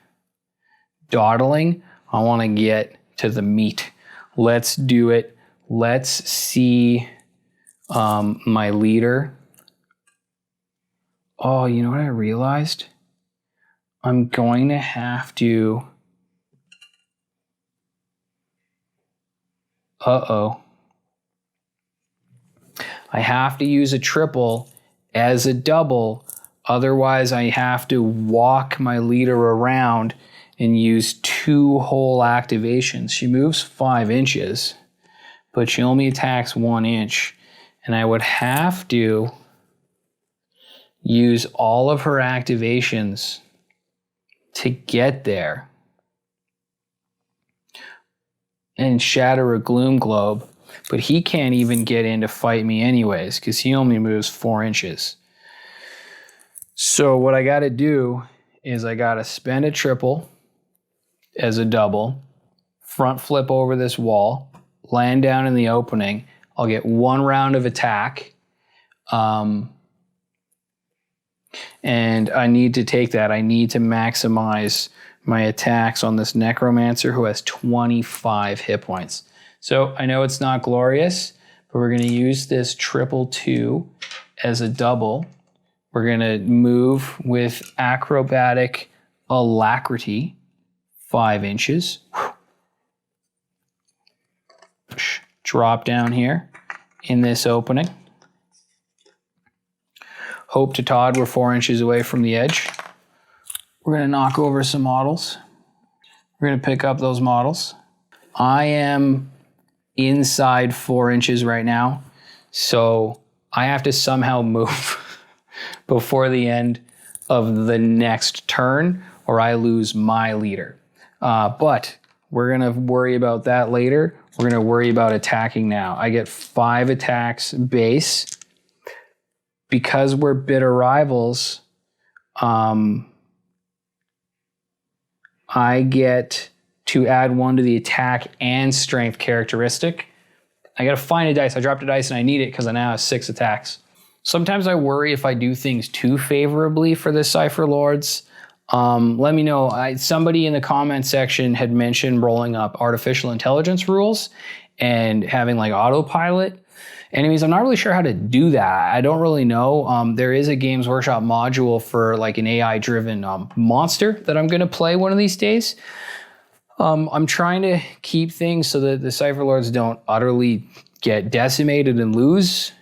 dawdling. I want to get to the meat. Let's do it. Let's see my leader. Oh, you know what I realized? I'm going to have to... I have to use a triple as a double. Otherwise, I have to walk my leader around and use 2 whole activations. She moves 5 inches, but she only attacks 1 inch. And I would have to use all of her activations to get there. And shatter a gloom globe. But he can't even get in to fight me anyways, because he only moves 4 inches. So what I got to do is I got to spend a triple as a double, front flip over this wall, land down in the opening. I'll get 1 round of attack. And I need to take that. I need to maximize my attacks on this necromancer who has 25 hit points. So I know it's not glorious, but we're going to use this 222 as a double. We're going to move with acrobatic alacrity, 5 inches. Drop down here in this opening. Hope to Todd, we're 4 inches away from the edge. We're going to knock over some models. We're going to pick up those models. I am inside 4 inches right now, so I have to somehow move before the end of the next turn, or I lose my leader. But we're gonna worry about that later. We're gonna worry about attacking now. I get 5 attacks base. Because we're bitter rivals, I get to add 1 to the attack and strength characteristic. I gotta find a dice. I dropped a dice and I need it because I now have 6 attacks. Sometimes I worry if I do things too favorably for the Cypher Lords. Let me know. Somebody in the comment section had mentioned rolling up artificial intelligence rules and having like autopilot enemies. I'm not really sure how to do that. I don't really know. There is a Games Workshop module for like an AI-driven monster that I'm gonna play one of these days. I'm trying to keep things so that the Cypher Lords don't utterly get decimated and lose.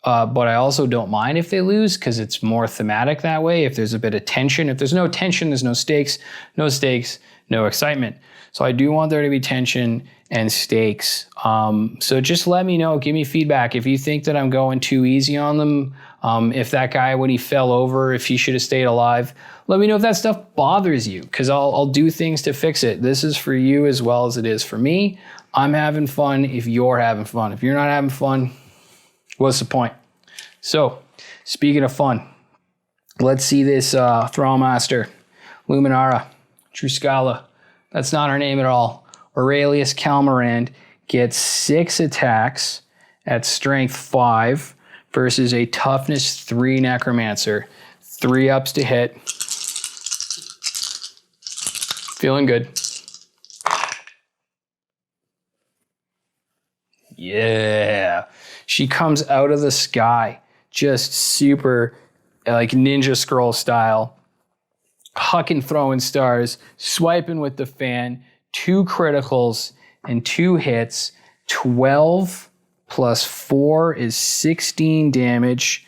But I also don't mind if they lose because it's more thematic that way. If there's a bit of tension, if there's no tension, there's no stakes, no excitement. So I do want there to be tension and stakes. So just let me know, give me feedback. If you think that I'm going too easy on them, if that guy, when he fell over, if he should have stayed alive, let me know if that stuff bothers you, because I'll do things to fix it. This is for you as well as it is for me. I'm having fun if you're having fun. If you're not having fun, what's the point? So, speaking of fun, let's see this Thrallmaster, Luminara, Truscala. That's not her name at all. Aurelius Calmarand gets 6 attacks at strength 5 versus a toughness 3 necromancer. 3 ups to hit. Feeling good. Yeah. She comes out of the sky, just super like Ninja Scroll style, hucking, throwing stars, swiping with the fan, 2 criticals and 2 hits. 12 plus 4 is 16 damage.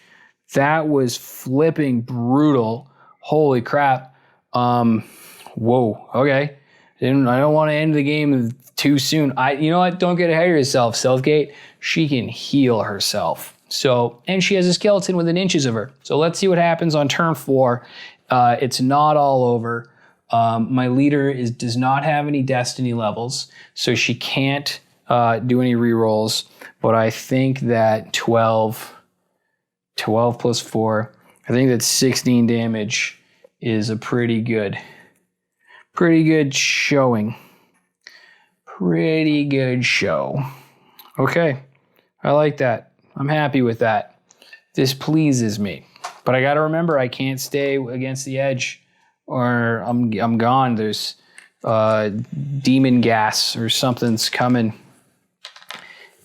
That was flipping brutal. Holy crap. Whoa, okay. I don't want to end the game too soon. You know what? Don't get ahead of yourself, Southgate. She can heal herself. So, and she has a skeleton within inches of her. So let's see what happens on turn 4. It's not all over. My leader does not have any destiny levels, so she can't do any rerolls. But I think that 12 plus 4, I think that 16 damage is a pretty good showing. Pretty good show. Okay, I like that. I'm happy with that. This pleases me. But I gotta remember, I can't stay against the edge or I'm gone. There's demon gas or something's coming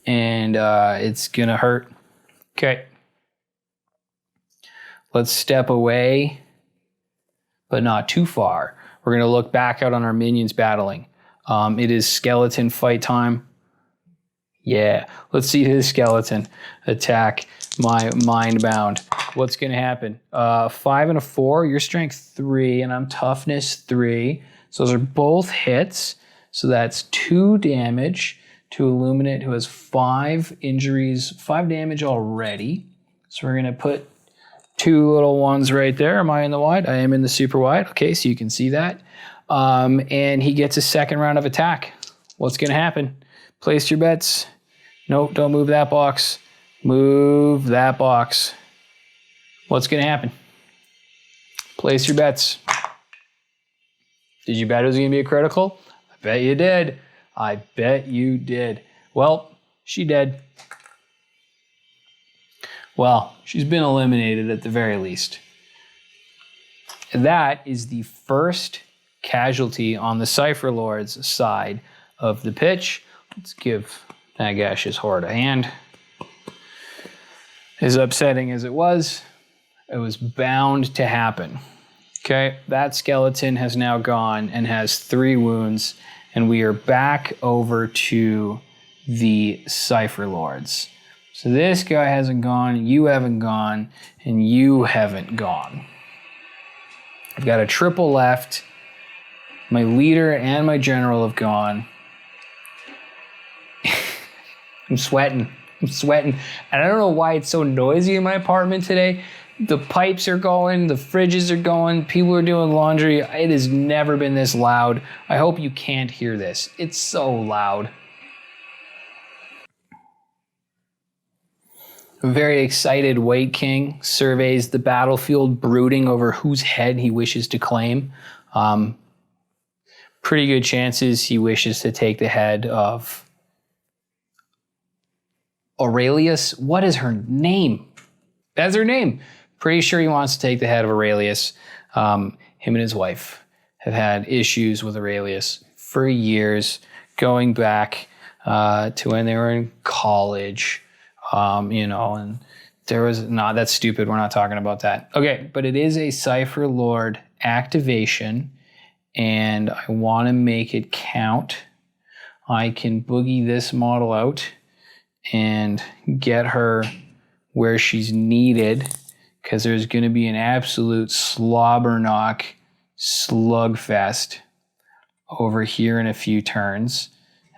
and it's gonna hurt. Okay. Let's step away, but not too far. We're gonna look back out on our minions battling. It is skeleton fight time. Yeah, let's see this skeleton attack my mind bound. What's gonna happen? 5 and a 4, your strength 3, and I'm toughness 3. So those are both hits. So that's 2 damage to Illuminate, who has 5 injuries, 5 damage already. So we're gonna put 2 little ones right there. Am I in the wide? I am in the super wide. Okay, so you can see that. And he gets a second round of attack. What's gonna happen? Place your bets. Nope, don't move that box. Move that box. What's gonna happen? Place your bets. Did you bet it was gonna be a critical? I bet you did. I bet you did. Well, she dead. Well, she's been eliminated at the very least. That is the first casualty on the Cypher Lords side of the pitch. Let's give Nagash's horde a hand. As upsetting as it was bound to happen. Okay, that skeleton has now gone and has 3 wounds, and we are back over to the Cypher Lords. So this guy hasn't gone, you haven't gone, and you haven't gone. I've got a triple left. My leader and my general have gone. I'm sweating. And I don't know why it's so noisy in my apartment today. The pipes are going, the fridges are going, people are doing laundry. It has never been this loud. I hope you can't hear this. It's so loud. A very excited White King surveys the battlefield, brooding over whose head he wishes to claim. Pretty good chances he wishes to take the head of Aurelius. What is her name? That's her name. Pretty sure he wants to take the head of Aurelius. Him and his wife have had issues with Aurelius for years, going back to when they were in college, and there was, nah, that's stupid. We're not talking about that. Okay, but it is a Cypher Lord activation, and I want to make it count. I can boogie this model out and get her where she's needed, because there's going to be an absolute slobber knock slugfest over here in a few turns.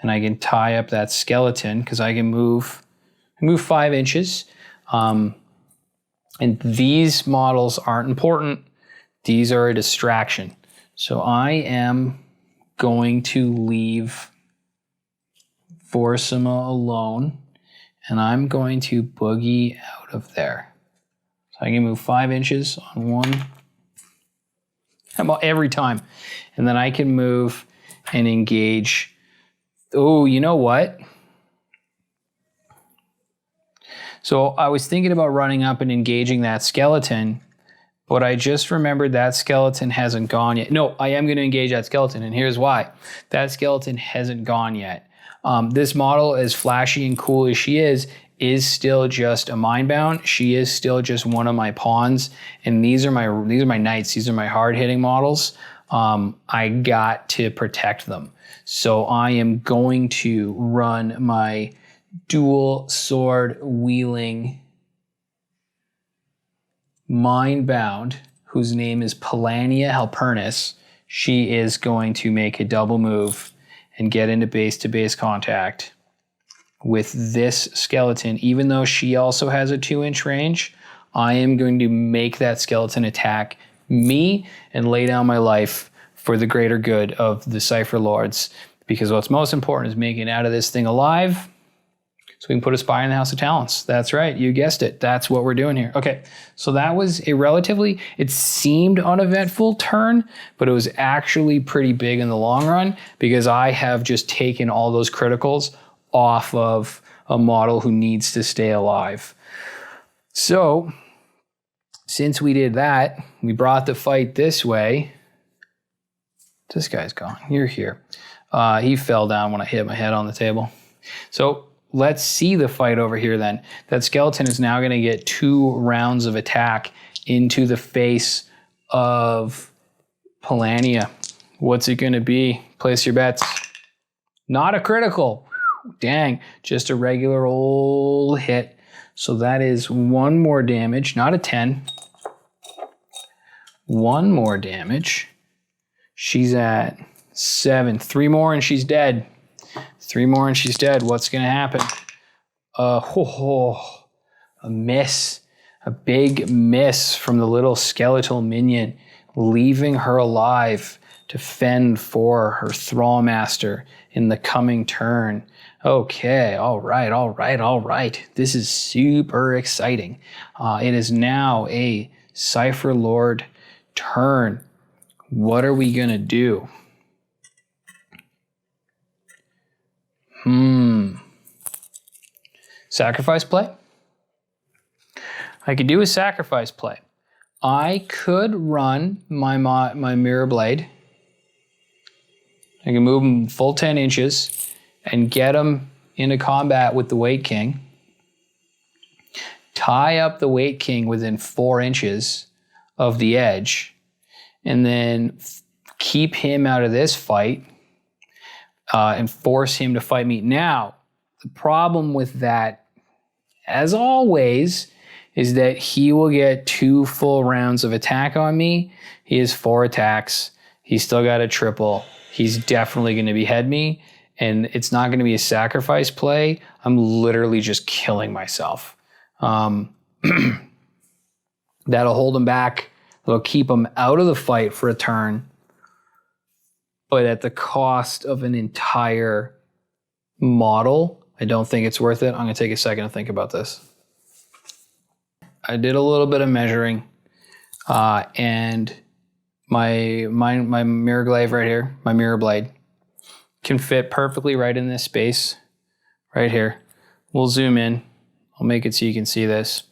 And I can tie up that skeleton because I can move 5 inches. And these models aren't important. These are a distraction. So I am going to leave Forsima alone, and I'm going to boogie out of there. I can move 5 inches on one, about every time. And then I can move and engage. Oh, you know what? So I was thinking about running up and engaging that skeleton, but I just remembered that skeleton hasn't gone yet. No, I am going to engage that skeleton, and here's why. That skeleton hasn't gone yet. This model, as flashy and cool as she is still just a mindbound. She is still just one of my pawns, and these are my knights. These are my hard-hitting models. I got to protect them. So I am going to run my dual sword wielding mindbound, whose name is Pelania Halpernus. She is going to make a double move and get into base-to-base contact with this skeleton. Even though she also has a 2-inch range, I am going to make that skeleton attack me and lay down my life for the greater good of the Cypher Lords, because what's most important is making it out of this thing alive so we can put a spy in the House of Talents. That's right, you guessed it. That's what we're doing here. Okay, so that was a relatively, it seemed uneventful turn, but it was actually pretty big in the long run, because I have just taken all those criticals off of a model who needs to stay alive. So, since we did that, we brought the fight this way. This guy's gone. You're here. He fell down when I hit my head on the table. So, let's see the fight over here then. That skeleton is now going to get 2 rounds of attack into the face of Pelania. What's it going to be? Place your bets. Not a critical. Dang, just a regular old hit. So that is 1 more damage, not a 10. 1 more damage. She's at 7. 3 more and she's dead. 3 more and she's dead. What's going to happen? A miss. A big miss from the little skeletal minion, leaving her alive to fend for her Thrall Master in the coming turn. Okay, all right. This is super exciting. It is now a Cypher Lord turn. What are we gonna do? Sacrifice play? I could do a sacrifice play. I could run my Mirror Blade. I can move him full 10 inches and get him into combat with the White King. Tie up the White King within 4 inches of the edge, and then keep him out of this fight and force him to fight me. Now, the problem with that, as always, is that he will get 2 full rounds of attack on me. He has 4 attacks. He's still got a triple. He's definitely going to behead me, and it's not going to be a sacrifice play. I'm literally just killing myself. That'll hold him back. That'll keep him out of the fight for a turn, but at the cost of an entire model. I don't think it's worth it. I'm going to take a second to think about this. I did a little bit of measuring, and my mirror glaive right here, my mirror blade, can fit perfectly right in this space right here. We'll zoom in. I'll make it so you can see this.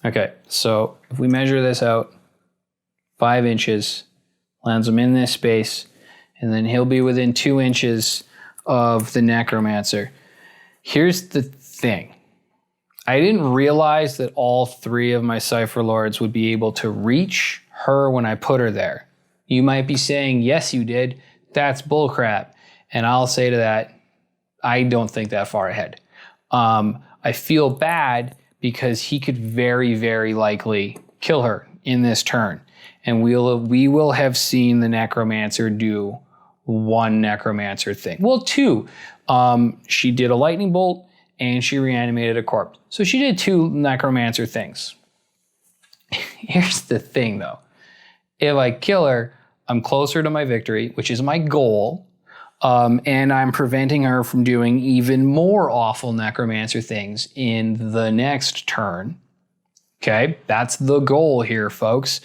Okay, so if we measure this out 5 inches, lands him in this space, and then he'll be within 2 inches of the necromancer. Here's the thing. I didn't realize that all 3 of my Cypher Lords would be able to reach her when I put her there. You might be saying, yes, you did. That's bullcrap. And I'll say to that, I don't think that far ahead. I feel bad because he could very, very likely kill her in this turn. And we will have seen the necromancer do 1 necromancer thing. Well, 2. She did a lightning bolt and she reanimated a corpse. So she did 2 necromancer things. Here's the thing though. If I kill her, I'm closer to my victory, which is my goal. And I'm preventing her from doing even more awful necromancer things in the next turn. Okay, that's the goal here, folks.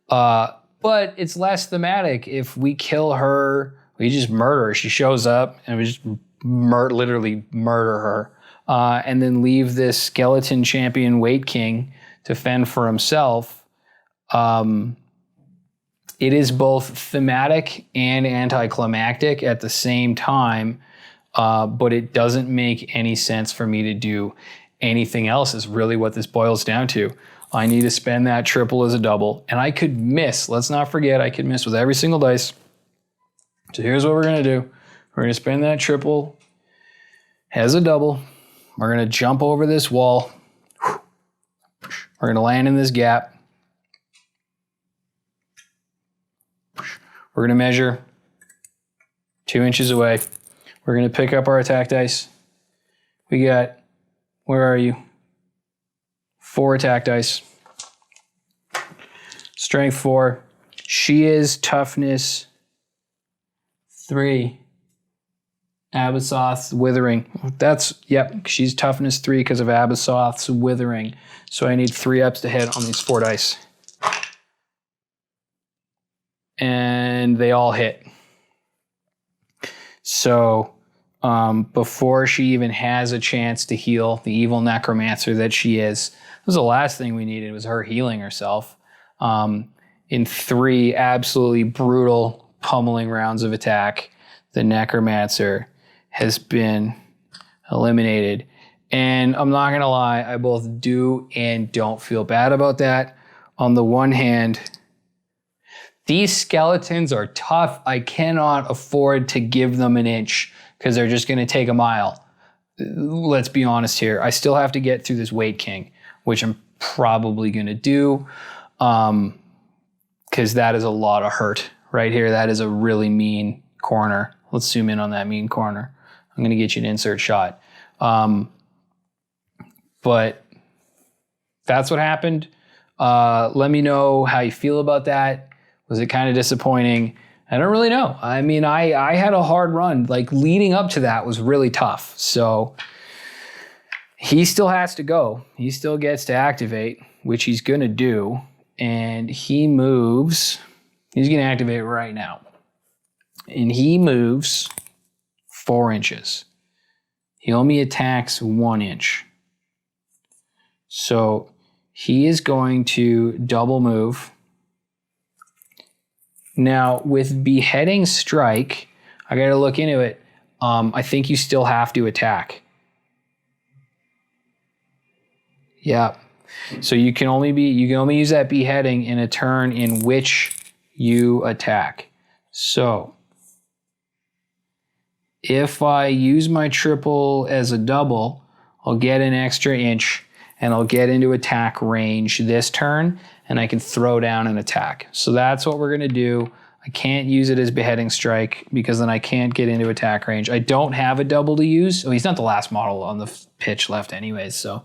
But it's less thematic if we kill her, we just murder her. She shows up and we just literally murder her. And then leave this skeleton champion Weight King to fend for himself. It is both thematic and anticlimactic at the same time, but it doesn't make any sense for me to do anything else is really what this boils down to. I need to spend that triple as a double, and I could miss. Let's not forget, I could miss with every single dice. So here's what we're going to do. We're going to spend that triple as a double. We're going to jump over this wall. We're going to land in this gap. We're going to measure 2 inches away. We're going to pick up our attack dice. We got, where are you? 4 attack dice. Strength 4. She is toughness 3. Abyssoth's withering. Yep, she's toughness 3 because of Abyssoth's withering. So I need 3 ups to hit on these 4 dice. And they all hit. So before she even has a chance to heal, the evil necromancer that she is, that was the last thing we needed, was her healing herself. In 3 absolutely brutal pummeling rounds of attack, the necromancer has been eliminated. And I'm not gonna lie, I both do and don't feel bad about that. On the one hand, these skeletons are tough. I cannot afford to give them an inch because they're just going to take a mile. Let's be honest here. I still have to get through this Weight King, which I'm probably going to do because that is a lot of hurt right here. That is a really mean corner. Let's zoom in on that mean corner. I'm going to get you an insert shot. But that's what happened. Let me know how you feel about that. Was it kind of disappointing? I don't really know. I mean, I had a hard run. Like, leading up to that was really tough. So he still has to go. He still gets to activate, which he's going to do. And he moves. He's going to activate right now. And he moves 4 inches. He only attacks 1 inch. So he is going to double move. Now, with Beheading Strike, I got to look into it. I think you still have to attack. Yeah. So you can only use that beheading in a turn in which you attack. So if I use my triple as a double, I'll get an extra inch and I'll get into attack range this turn, and I can throw down an attack. So that's what we're going to do. I can't use it as Beheading Strike because then I can't get into attack range. I don't have a double to use. Oh, he's not the last model on the pitch left anyways, so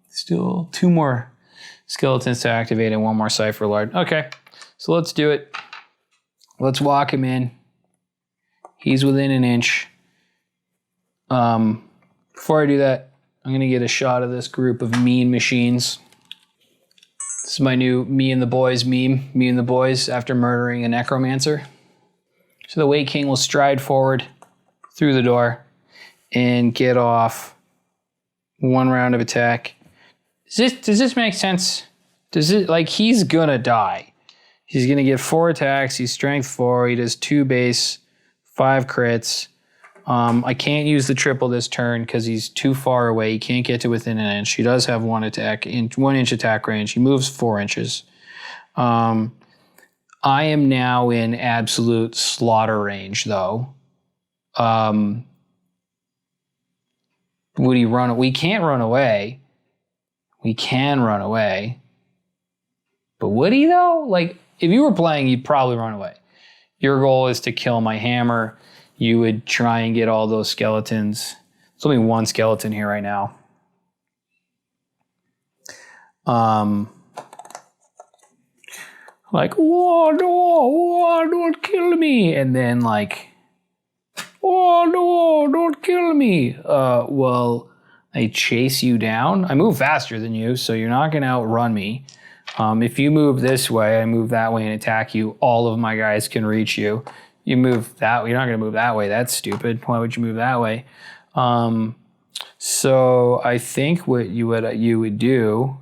still two more Skeletons to activate and one more Cypher Lord. Okay, so let's do it. Let's walk him in. He's within an inch. Before I do that, I'm gonna get a shot of this group of mean machines. This is my new me and the boys meme. Me and the boys after murdering a necromancer. So the Wait King will stride forward through the door and get off one round of attack. Does this make sense? Does it, like, he's gonna die. He's gonna get 4 attacks. He's strength 4. He does 2 base, 5 crits. I can't use the triple this turn because he's too far away. He can't get to within an inch. He does have 1 inch attack range. He moves 4 inches. I am now in absolute slaughter range, though. Would he run? We can't run away. We can run away. But would he, though? Like, if you were playing, you'd probably run away. Your goal is to kill my hammer. You would try and get all those skeletons. There's only 1 skeleton here right now. Like, oh no, don't kill me. And then like, oh no, don't kill me. Well, I chase you down. I move faster than you, so you're not gonna outrun me. If you move this way, I move that way and attack you, all of my guys can reach you. You move that way, you're not gonna move that way. That's stupid. Why would you move that way? So I think what you would do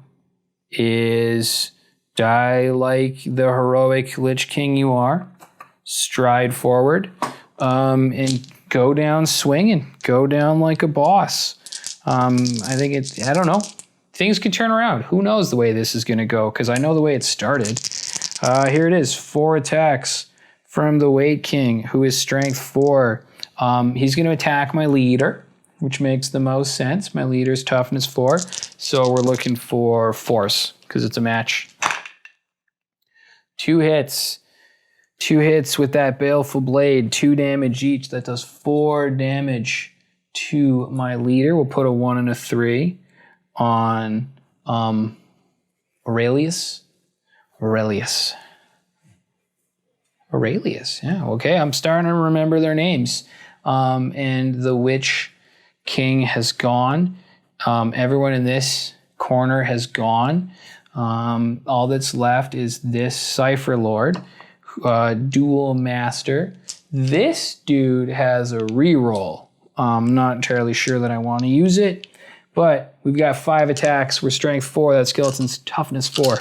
is die like the heroic Lich King you are, stride forward, and go down swinging, go down like a boss. I don't know. Things can turn around. Who knows the way this is gonna go? Because I know the way it started. Here it is, 4 attacks from the Wait King, who is strength 4. He's gonna attack my leader, which makes the most sense. My leader's toughness 4. So we're looking for force, because it's a match. 2 hits. 2 hits with that Baleful Blade, 2 damage each. That does 4 damage to my leader. We'll put a 1 and a 3 on Aurelius, yeah, okay. I'm starting to remember their names. And the Witch King has gone. Everyone in this corner has gone. All that's left is this Cypher Lord, Dual Master. This dude has a reroll. I'm not entirely sure that I want to use it, but we've got 5 attacks. We're strength 4. That skeleton's toughness 4.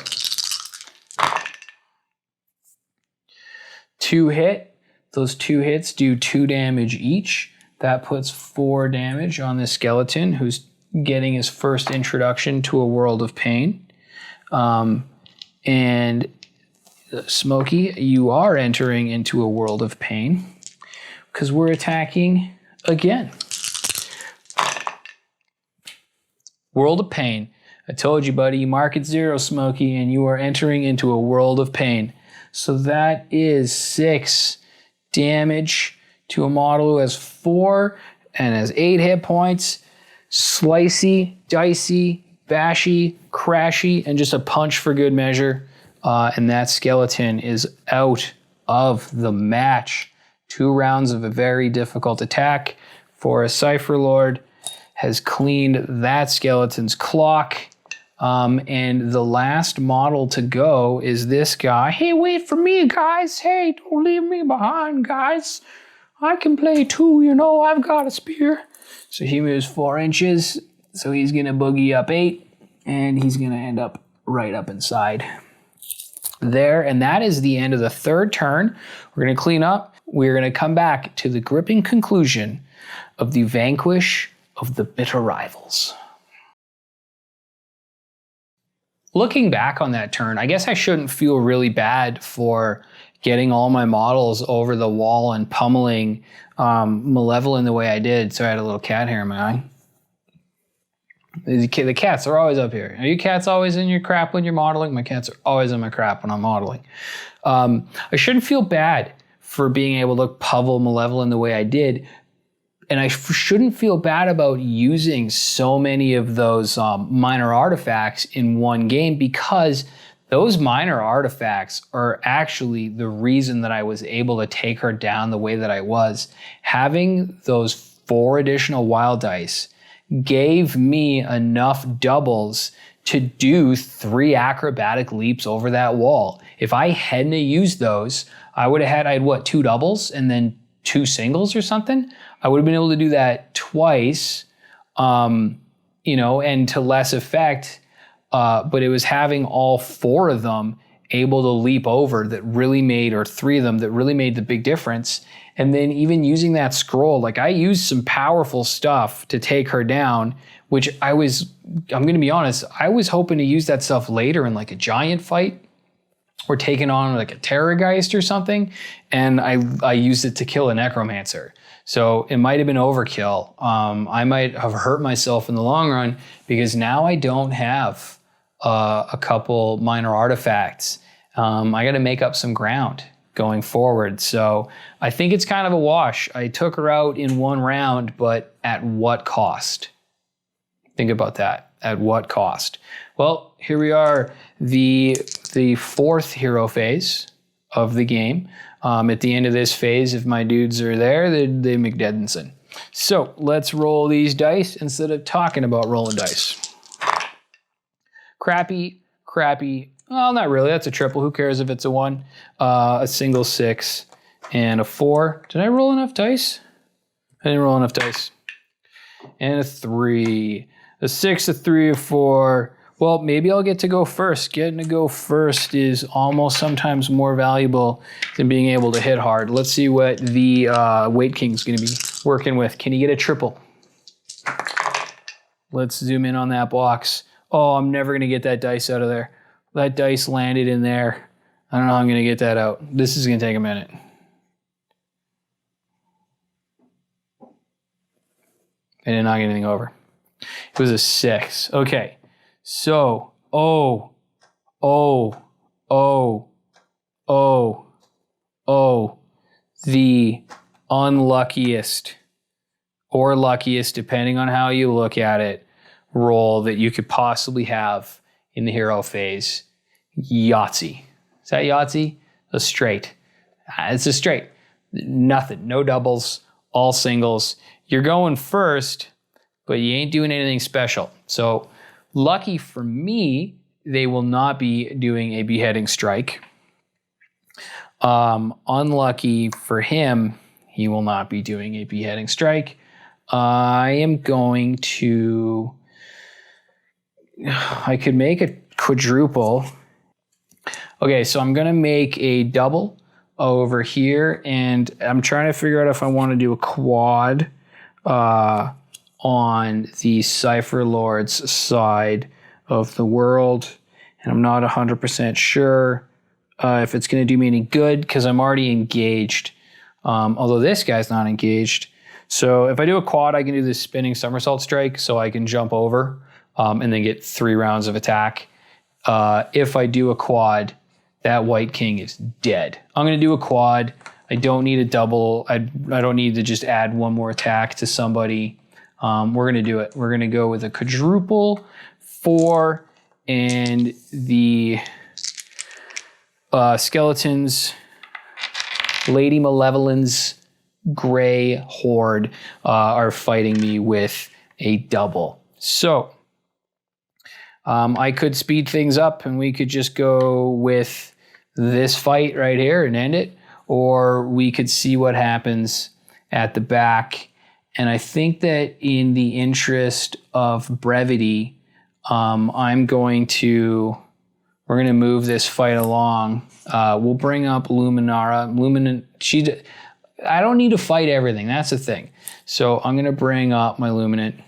2 hit. Those 2 hits do 2 damage each. That puts 4 damage on this skeleton who's getting his first introduction to a world of pain. And Smokey, you are entering into a world of pain because we're attacking again. World of pain. I told you, buddy, you mark it 0, Smokey, and you are entering into a world of pain. So that is 6 damage to a model who has 4 and has 8 hit points. Slicey, dicey, bashy, crashy, and just a punch for good measure. And that skeleton is out of the match. 2 rounds of a very difficult attack for a Cypher Lord has cleaned that skeleton's clock. And the last model to go is this guy. Hey, wait for me, guys. Hey, don't leave me behind, guys. I can play too, you know, I've got a spear. So he moves 4 inches. So he's gonna boogie up 8, and he's gonna end up right up inside there. And that is the end of the 3rd turn. We're gonna clean up. We're gonna come back to the gripping conclusion of the Vanquish of the Bitter Rivals. Looking back on that turn, I guess I shouldn't feel really bad for getting all my models over the wall and pummeling Malevalyn the way I did. So I had a little cat hair in my eye. The cats are always up here. Are you cats always in your crap when you're modeling? My cats are always in my crap when I'm modeling. I shouldn't feel bad for being able to pummel Malevalyn the way I did, and I shouldn't feel bad about using so many of those minor artifacts in one game, because those minor artifacts are actually the reason that I was able to take her down the way that I was. Having those 4 additional wild dice gave me enough doubles to do 3 acrobatic leaps over that wall. If I hadn't used those, I had 2 doubles and then 2 singles or something. I would have been able to do that twice, and to less effect. But it was having all 4 of them able to leap over that really made, or 3 of them that really made the big difference. And then even using that scroll, like I used some powerful stuff to take her down, which I'm going to be honest, I was hoping to use that stuff later in like a giant fight or taking on like a Terrorgeist or something. And I used it to kill a necromancer. So it might have been overkill. I might have hurt myself in the long run, because now I don't have a couple minor artifacts. I got to make up some ground going forward. So I think it's kind of a wash. I took her out in 1 round, but at what cost? Think about that. At what cost? Well, here we are, the 4th hero phase of the game. At the end of this phase, if my dudes are there, they McDeddenson. So let's roll these dice instead of talking about rolling dice. Crappy. Well, not really. That's a triple. Who cares if it's a 1? A single 6 and a 4. Did I roll enough dice? I didn't roll enough dice. And a 3. A 6, a 3, a 4. Well, maybe I'll get to go first. Getting to go first is almost sometimes more valuable than being able to hit hard. Let's see what the Weight King's going to be working with. Can he get a triple? Let's zoom in on that box. Oh, I'm never going to get that dice out of there. That dice landed in there. I don't know how I'm going to get that out. This is going to take a minute. I did not get anything over. It was a 6. Okay. So, the unluckiest or luckiest, depending on how you look at it, roll that you could possibly have in the hero phase. Yahtzee. Is that Yahtzee? A straight. It's a straight. Nothing. No doubles. All singles. You're going first, but you ain't doing anything special. So, lucky for me, they will not be doing a beheading strike. Unlucky for him, he will not be doing a beheading strike. I am going to... I could make a quadruple. Okay, so I'm going to make a double over here, and I'm trying to figure out if I want to do a quad on the Cypher Lords side of the world, and I'm not 100% sure if it's going to do me any good, because I'm already engaged, although this guy's not engaged. So if I do a quad, I can do this spinning somersault strike, so I can jump over and then get 3 rounds of attack. If I do a quad, that White King is dead. I'm going to do a quad. I don't need a double. I don't need to just add 1 more attack to somebody. We're going to do it. We're going to go with a quadruple 4, and the skeletons, Lady Malevalyn Gray horde are fighting me with a double. So I could speed things up and we could just go with this fight right here and end it, or we could see what happens at the back. And I think that in the interest of brevity, we're going to move this fight along. We'll bring up Luminara. I don't need to fight everything. That's the thing. So I'm going to bring up my Luminant.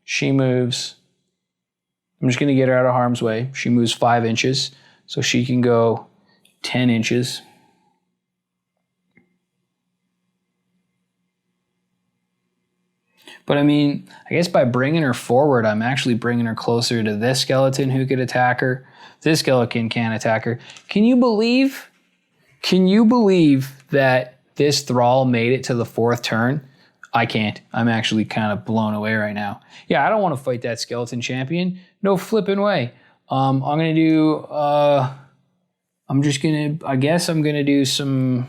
She moves. I'm just going to get her out of harm's way. She moves 5 inches, so she can go 10 inches. But I mean, I guess by bringing her forward, I'm actually bringing her closer to this skeleton who could attack her. This skeleton can't attack her. Can you believe that this Thrall made it to the 4th turn? I can't. I'm actually kind of blown away right now. Yeah, I don't want to fight that skeleton champion. No flipping way. I'm gonna do. I guess I'm gonna do some,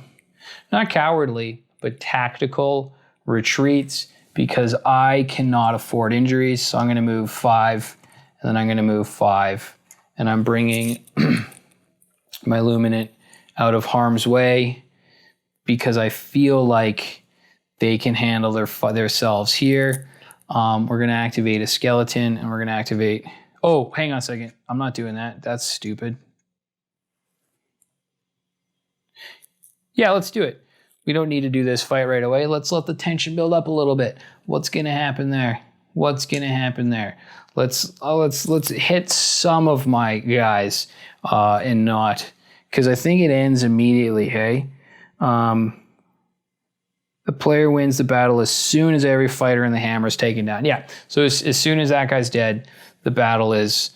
not cowardly, but tactical retreats because I cannot afford injuries. So I'm gonna move 5, and then I'm gonna move 5, and I'm bringing my Luminant out of harm's way because I feel like they can handle themselves here. We're gonna activate a skeleton, and we're gonna activate. Oh, hang on a second. I'm not doing that. That's stupid. Yeah, let's do it. We don't need to do this fight right away. Let's let the tension build up a little bit. What's gonna happen there? What's gonna happen there? Let's hit some of my guys and not, because I think it ends immediately. Hey. The player wins the battle as soon as every fighter in the hammer is taken down. Yeah, so as soon as that guy's dead, the battle is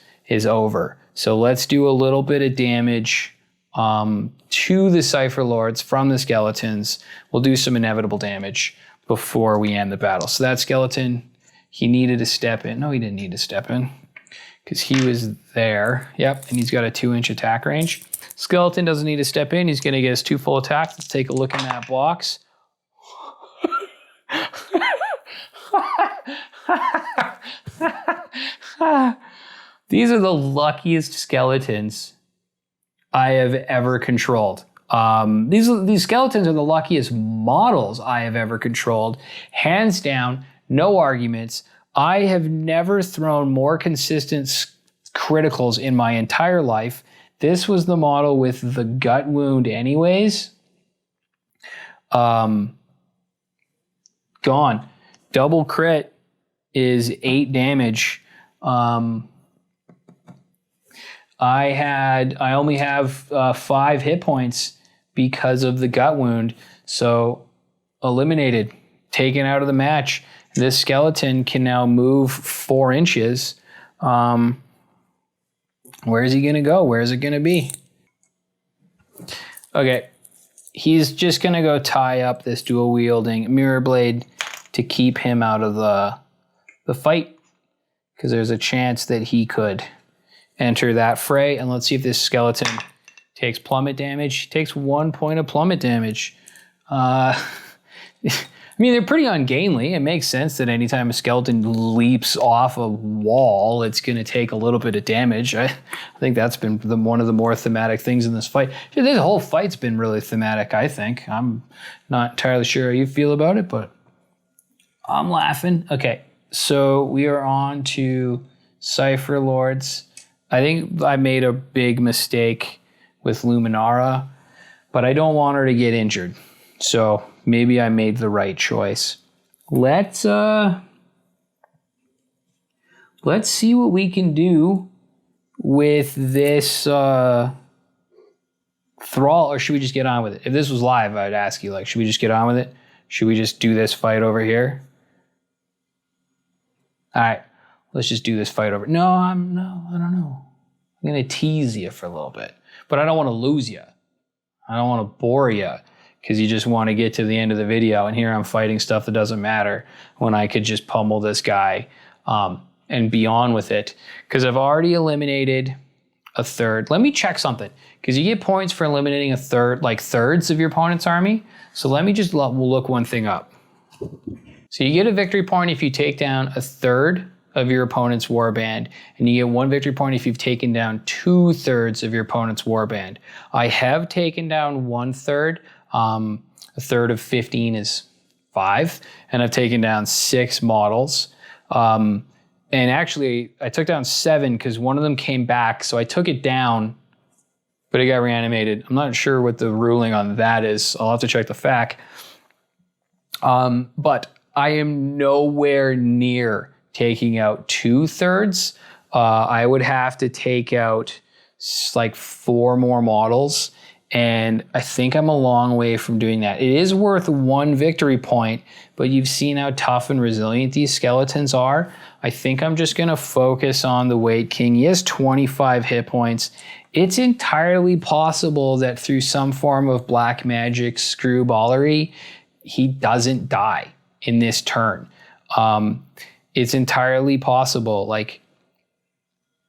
over. So let's do a little bit of damage to the Cypher Lords from the skeletons. We'll do some inevitable damage before we end the battle. So that skeleton, he needed to step in. No, he didn't need to step in because he was there. Yep, and he's got a 2-inch attack range. Skeleton doesn't need to step in. He's going to get his 2 full attacks. Let's take a look in that box. These are the luckiest skeletons I have ever controlled. These skeletons are the luckiest models I have ever controlled. Hands down, no arguments. I have never thrown more consistent criticals in my entire life. This was the model with the gut wound anyways. Gone. Double crit is 8 damage. I only have 5 hit points because of the gut wound. So eliminated, taken out of the match. This skeleton can now move 4 inches. Where is he going to go? Where is it going to be? Okay. He's just going to go tie up this dual wielding mirror blade to keep him out of the fight, because there's a chance that he could enter that fray. And let's see if this skeleton takes plummet damage. He takes 1 point of plummet damage. I mean, they're pretty ungainly. It makes sense that anytime a skeleton leaps off a wall, it's going to take a little bit of damage. I think that's been one of the more thematic things in this fight. This whole fight's been really thematic, I think. I'm not entirely sure how you feel about it, but I'm laughing. Okay, so we are on to Cypher Lords. I think I made a big mistake with Luminara, but I don't want her to get injured. So maybe I made the right choice. Let's see what we can do with this Thrall, or should we just get on with it? If this was live, I'd ask you, like, should we just get on with it? Should we just do this fight over here? All right, let's just do this fight over. No, I don't know. I'm gonna tease you for a little bit, but I don't want to lose you. I don't want to bore you, because you just want to get to the end of the video, and here I'm fighting stuff that doesn't matter when I could just pummel this guy and be on with it, because I've already eliminated a third. Let me check something, because you get points for eliminating a third, like thirds of your opponent's army. So let me just we'll look one thing up. So you get a victory point if you take down a third of your opponent's warband, and you get 1 victory point if you've taken down 2/3 of your opponent's warband. I have taken down 1/3. A third of 15 is 5, and I've taken down 6 models. And actually, I took down 7 because one of them came back, so I took it down, but it got reanimated. I'm not sure what the ruling on that is. I'll have to check the FAQ. But I am nowhere near taking out 2/3. I would have to take out like 4 more models, and I think I'm a long way from doing that. It is worth 1 victory point, but you've seen how tough and resilient these skeletons are. I think I'm just going to focus on the Weight King. He has 25 hit points. It's entirely possible that through some form of black magic screwballery, he doesn't die. in this turn. It's entirely possible. Like,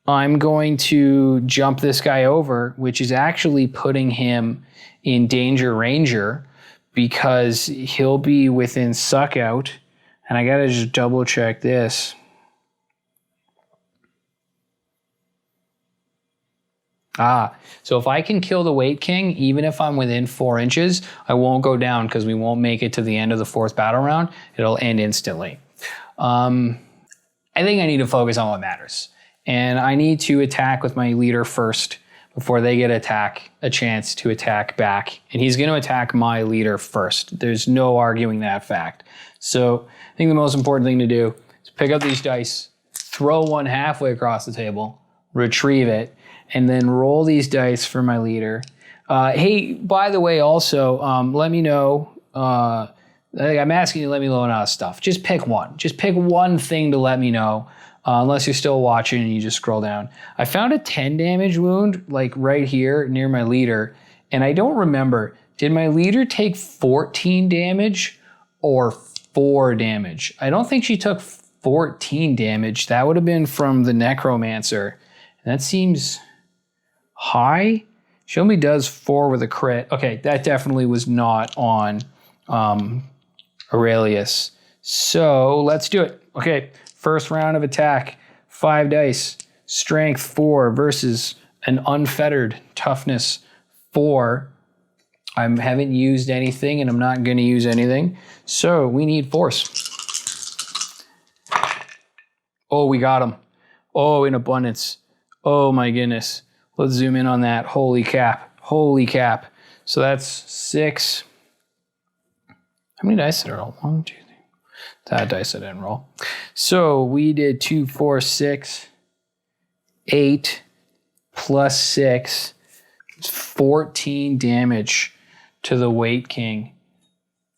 I'm going to jump this guy over, which is actually putting him in danger ranger because he'll be within suck out. And I gotta just double check this. So if I can kill the Wait King, even if I'm within 4 inches, I won't go down because we won't make it to the end of the 4th battle round. It'll end instantly. I think I need to focus on what matters. And I need to attack with my leader first before they get a chance to attack back. And he's going to attack my leader first. There's no arguing that fact. So I think the most important thing to do is pick up these dice, throw one halfway across the table, retrieve it, and then roll these dice for my leader. Hey, by the way, also, let me know. I'm asking you to let me know on stuff. Just pick one. Just pick one thing to let me know. Unless you're still watching and you just scroll down. I found a 10 damage wound, like right here near my leader. And I don't remember, did my leader take 14 damage or 4 damage? I don't think she took 14 damage. That would have been from the necromancer. And that seems high. She only does 4 with a crit. Okay, that definitely was not on Aurelius. So let's do it. Okay. First round of attack, 5 dice, strength 4 versus an unfettered toughness 4. I haven't used anything and I'm not going to use anything. So we need force. Oh, we got him. Oh, in abundance. Oh my goodness. Let's zoom in on that. Holy cap. Holy cap. So that's 6. How many dice did I roll? 1, 2, 3. That dice I didn't roll. So we did 2, 4, 6, 8 plus 6. It's 14 damage to the Wait King.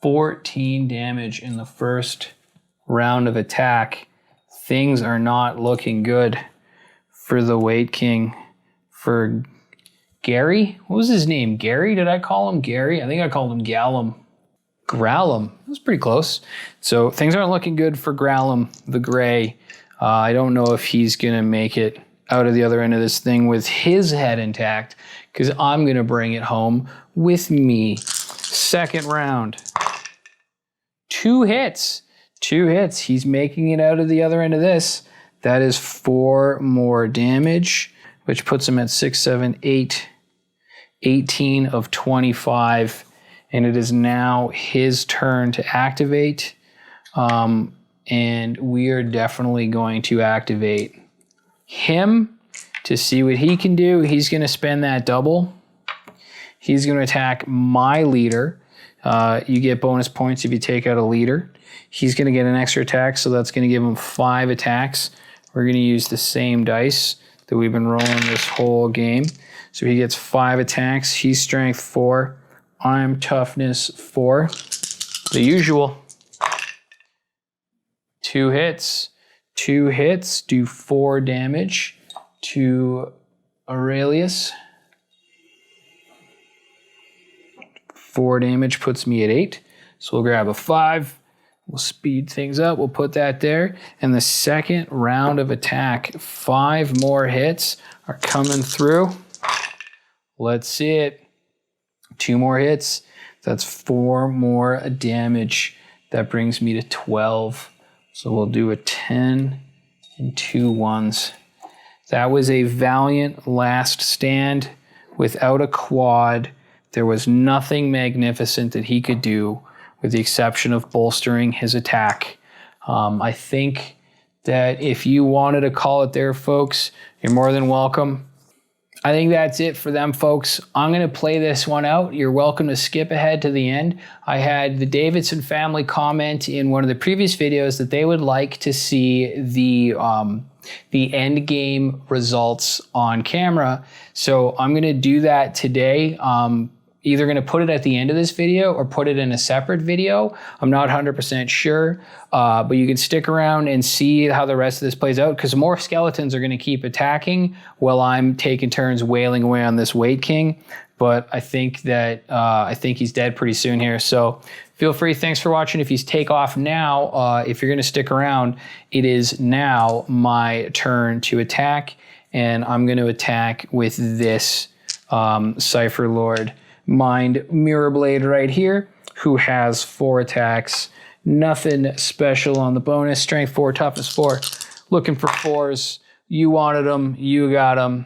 14 damage in the first round of attack. Things are not looking good for the Wait King. For Gary? What was his name? Gary? Did I call him Gary? I think I called him Gallum. Growlum. That was pretty close. So things aren't looking good for Growlum the Gray. I don't know if he's going to make it out of the other end of this thing with his head intact because I'm going to bring it home with me. Second round. 2 hits. 2 hits. He's making it out of the other end of this. That is 4 more damage, which puts him at 6, 7, 8, 18 of 25. And it is now his turn to activate. And we are definitely going to activate him to see what he can do. He's going to spend that double. He's going to attack my leader. You get bonus points if you take out a leader. He's going to get an extra attack, so that's going to give him 5 attacks. We're going to use the same dice that we've been rolling this whole game. So he gets 5 attacks. He's strength 4. I'm toughness 4. The usual. 2 hits. 2 hits do 4 damage to Aurelius. 4 damage puts me at 8. So we'll grab a 5. We'll speed things up. We'll put that there. And the second round of attack, 5 more hits are coming through. Let's see it. 2 more hits. That's 4 more damage. That brings me to 12. So we'll do a 10 and 2 1s. That was a valiant last stand without a quad. There was nothing magnificent that he could do with the exception of bolstering his attack. I think that if you wanted to call it there, folks, you're more than welcome. I think that's it for them, folks. I'm going to play this one out. You're welcome to skip ahead to the end. I had the Davidson family comment in one of the previous videos that they would like to see the end game results on camera. So I'm going to do that today. Either going to put it at the end of this video or put it in a separate video. I'm not 100% sure, but you can stick around and see how the rest of this plays out because more skeletons are going to keep attacking while I'm taking turns wailing away on this Wait King. but I think that he's dead pretty soon here. So feel free. Thanks for watching. If he's take off now, if you're going to stick around, it is now my turn to attack, and I'm going to attack with this Cypher Lord Mind Mirror Blade right here, who has 4 attacks. Nothing special on the bonus. Strength 4, toughness 4. Looking for 4s. You wanted them. You got them.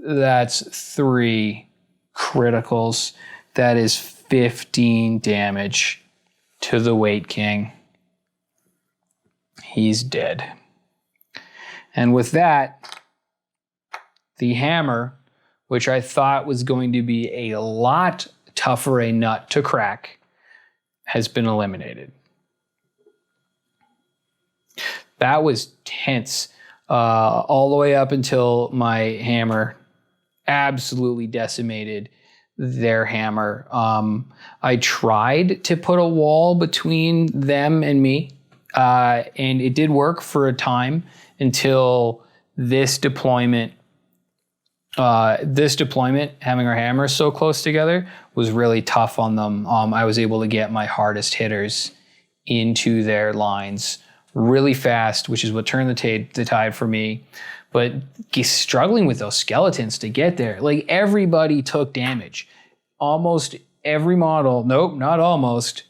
That's 3 criticals. That is 15 damage to the Weight King. He's dead. And with that, the hammer, which I thought was going to be a lot tougher a nut to crack, has been eliminated. That was tense. All the way up until my hammer absolutely decimated their hammer. I tried to put a wall between them and me, and it did work for a time until this deployment. Having our hammers so close together, was really tough on them. I was able to get my hardest hitters into their lines really fast, which is what turned the tide for me. But struggling with those skeletons to get there, like everybody took damage. Almost every model, nope, not almost.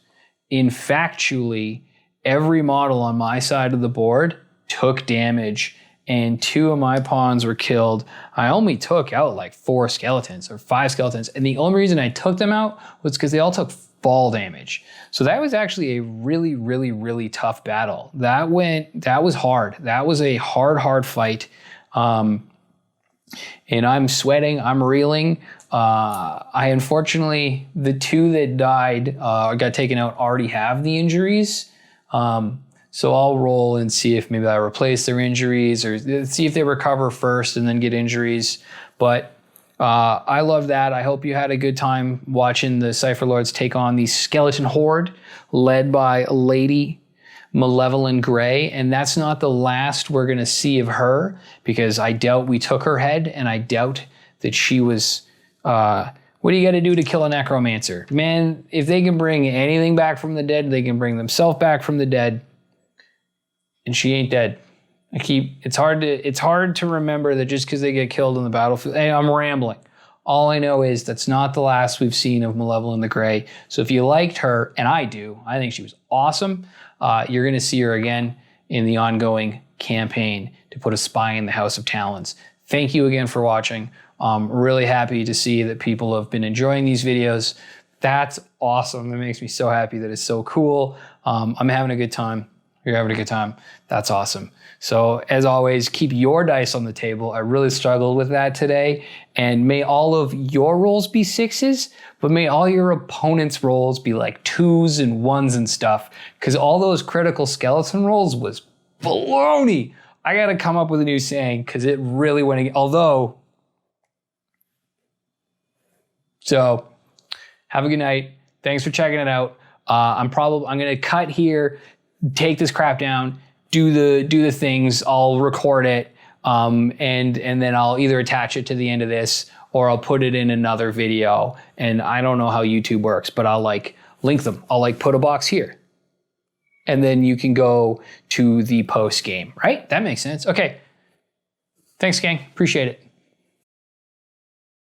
In factually, every model on my side of the board took damage, and 2 of my pawns were killed. I only took out like 4 skeletons or 5 skeletons, and the only reason I took them out was because they all took fall damage. So that was actually a really, really, really tough battle. That was hard. That was a hard fight. And I'm sweating, I'm reeling. I unfortunately, the 2 that died, got taken out, already have the injuries. So I'll roll and see if maybe I replace their injuries, or see if they recover first and then get injuries. But I love that. I hope you had a good time watching the Cypher Lords take on the skeleton horde led by Lady Malevalyn Gray. And that's not the last we're going to see of her, because I doubt we took her head, and I doubt that she was... what do you got to do to kill a necromancer? Man, if they can bring anything back from the dead, they can bring themselves back from the dead. And she ain't dead. It's hard to remember that just because they get killed on the battlefield. Hey, I'm rambling. All I know is that's not the last we've seen of Malevalyn the Gray. So if you liked her, and I do, I think she was awesome, you're going to see her again in the ongoing campaign to put a spy in the House of Talons. Thank you again for watching. I'm really happy to see that people have been enjoying these videos. That's awesome. That makes me so happy. That is so cool. I'm having a good time. You're having a good time. That's awesome. So as always, keep your dice on the table. I really struggled with that today. And may all of your rolls be 6s, but may all your opponent's rolls be like 2s and 1s and stuff. Because all those critical skeleton rolls was baloney. I got to come up with a new saying, because it really went against, although. So have a good night. Thanks for checking it out. I'm going to cut here, take this crap down, do the things. I'll record it, and then I'll either attach it to the end of this, or I'll put it in another video. And I don't know how YouTube works, but I'll like link them. I'll like put a box here, and then you can go to the post game, right? That makes sense. Okay. Thanks, gang. Appreciate it.